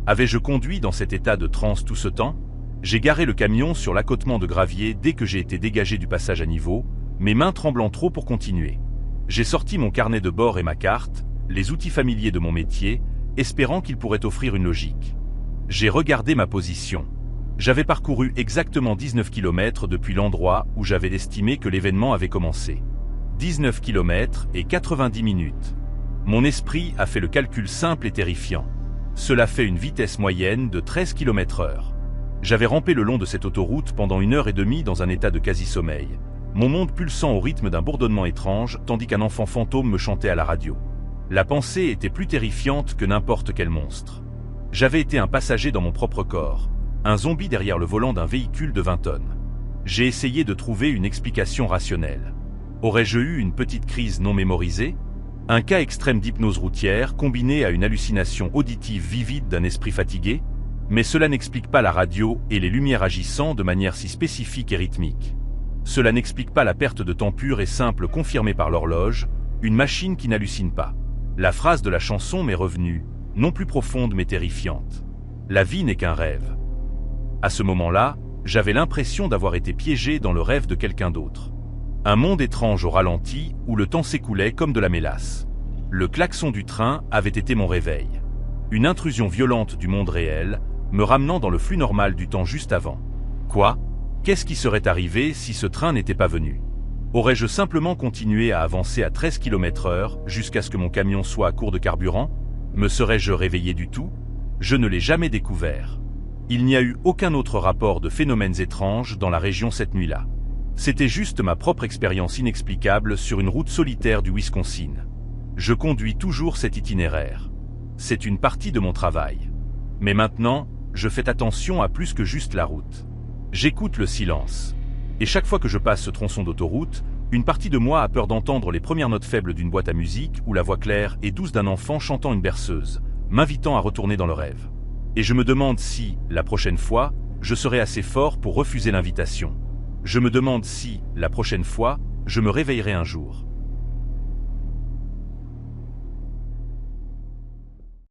Avais-je conduit dans cet état de transe tout ce temps? J'ai garé le camion sur l'accotement de gravier dès que j'ai été dégagé du passage à niveau, mes mains tremblant trop pour continuer. J'ai sorti mon carnet de bord et ma carte, les outils familiers de mon métier, espérant qu'ils pourraient offrir une logique. J'ai regardé ma position. J'avais parcouru exactement 19 km depuis l'endroit où j'avais estimé que l'événement avait commencé. 19 km et 90 minutes. Mon esprit a fait le calcul simple et terrifiant. Cela fait une vitesse moyenne de 13 km/h. J'avais rampé le long de cette autoroute pendant 1h30 dans un état de quasi-sommeil, mon monde pulsant au rythme d'un bourdonnement étrange tandis qu'un enfant fantôme me chantait à la radio. La pensée était plus terrifiante que n'importe quel monstre. J'avais été un passager dans mon propre corps, un zombie derrière le volant d'un véhicule de 20 tonnes. J'ai essayé de trouver une explication rationnelle. Aurais-je eu une petite crise non mémorisée? Un cas extrême d'hypnose routière combiné à une hallucination auditive vivide d'un esprit fatigué, mais cela n'explique pas la radio et les lumières agissant de manière si spécifique et rythmique. Cela n'explique pas la perte de temps pure et simple confirmée par l'horloge, une machine qui n'hallucine pas. La phrase de la chanson m'est revenue, non plus profonde mais terrifiante. La vie n'est qu'un rêve. À ce moment-là, j'avais l'impression d'avoir été piégé dans le rêve de quelqu'un d'autre. Un monde étrange au ralenti où le temps s'écoulait comme de la mélasse. Le klaxon du train avait été mon réveil. Une intrusion violente du monde réel, me ramenant dans le flux normal du temps juste avant. Quoi ? Qu'est-ce qui serait arrivé si ce train n'était pas venu ? Aurais-je simplement continué à avancer à 13 km/h jusqu'à ce que mon camion soit à court de carburant ? Me serais-je réveillé du tout ? Je ne l'ai jamais découvert. Il n'y a eu aucun autre rapport de phénomènes étranges dans la région cette nuit-là. C'était juste ma propre expérience inexplicable sur une route solitaire du Wisconsin. Je conduis toujours cet itinéraire. C'est une partie de mon travail. Mais maintenant, je fais attention à plus que juste la route. J'écoute le silence. Et chaque fois que je passe ce tronçon d'autoroute, une partie de moi a peur d'entendre les premières notes faibles d'une boîte à musique ou la voix claire et douce d'un enfant chantant une berceuse, m'invitant à retourner dans le rêve. Et je me demande si, la prochaine fois, je serai assez fort pour refuser l'invitation. Je me demande si, la prochaine fois, je me réveillerai un jour.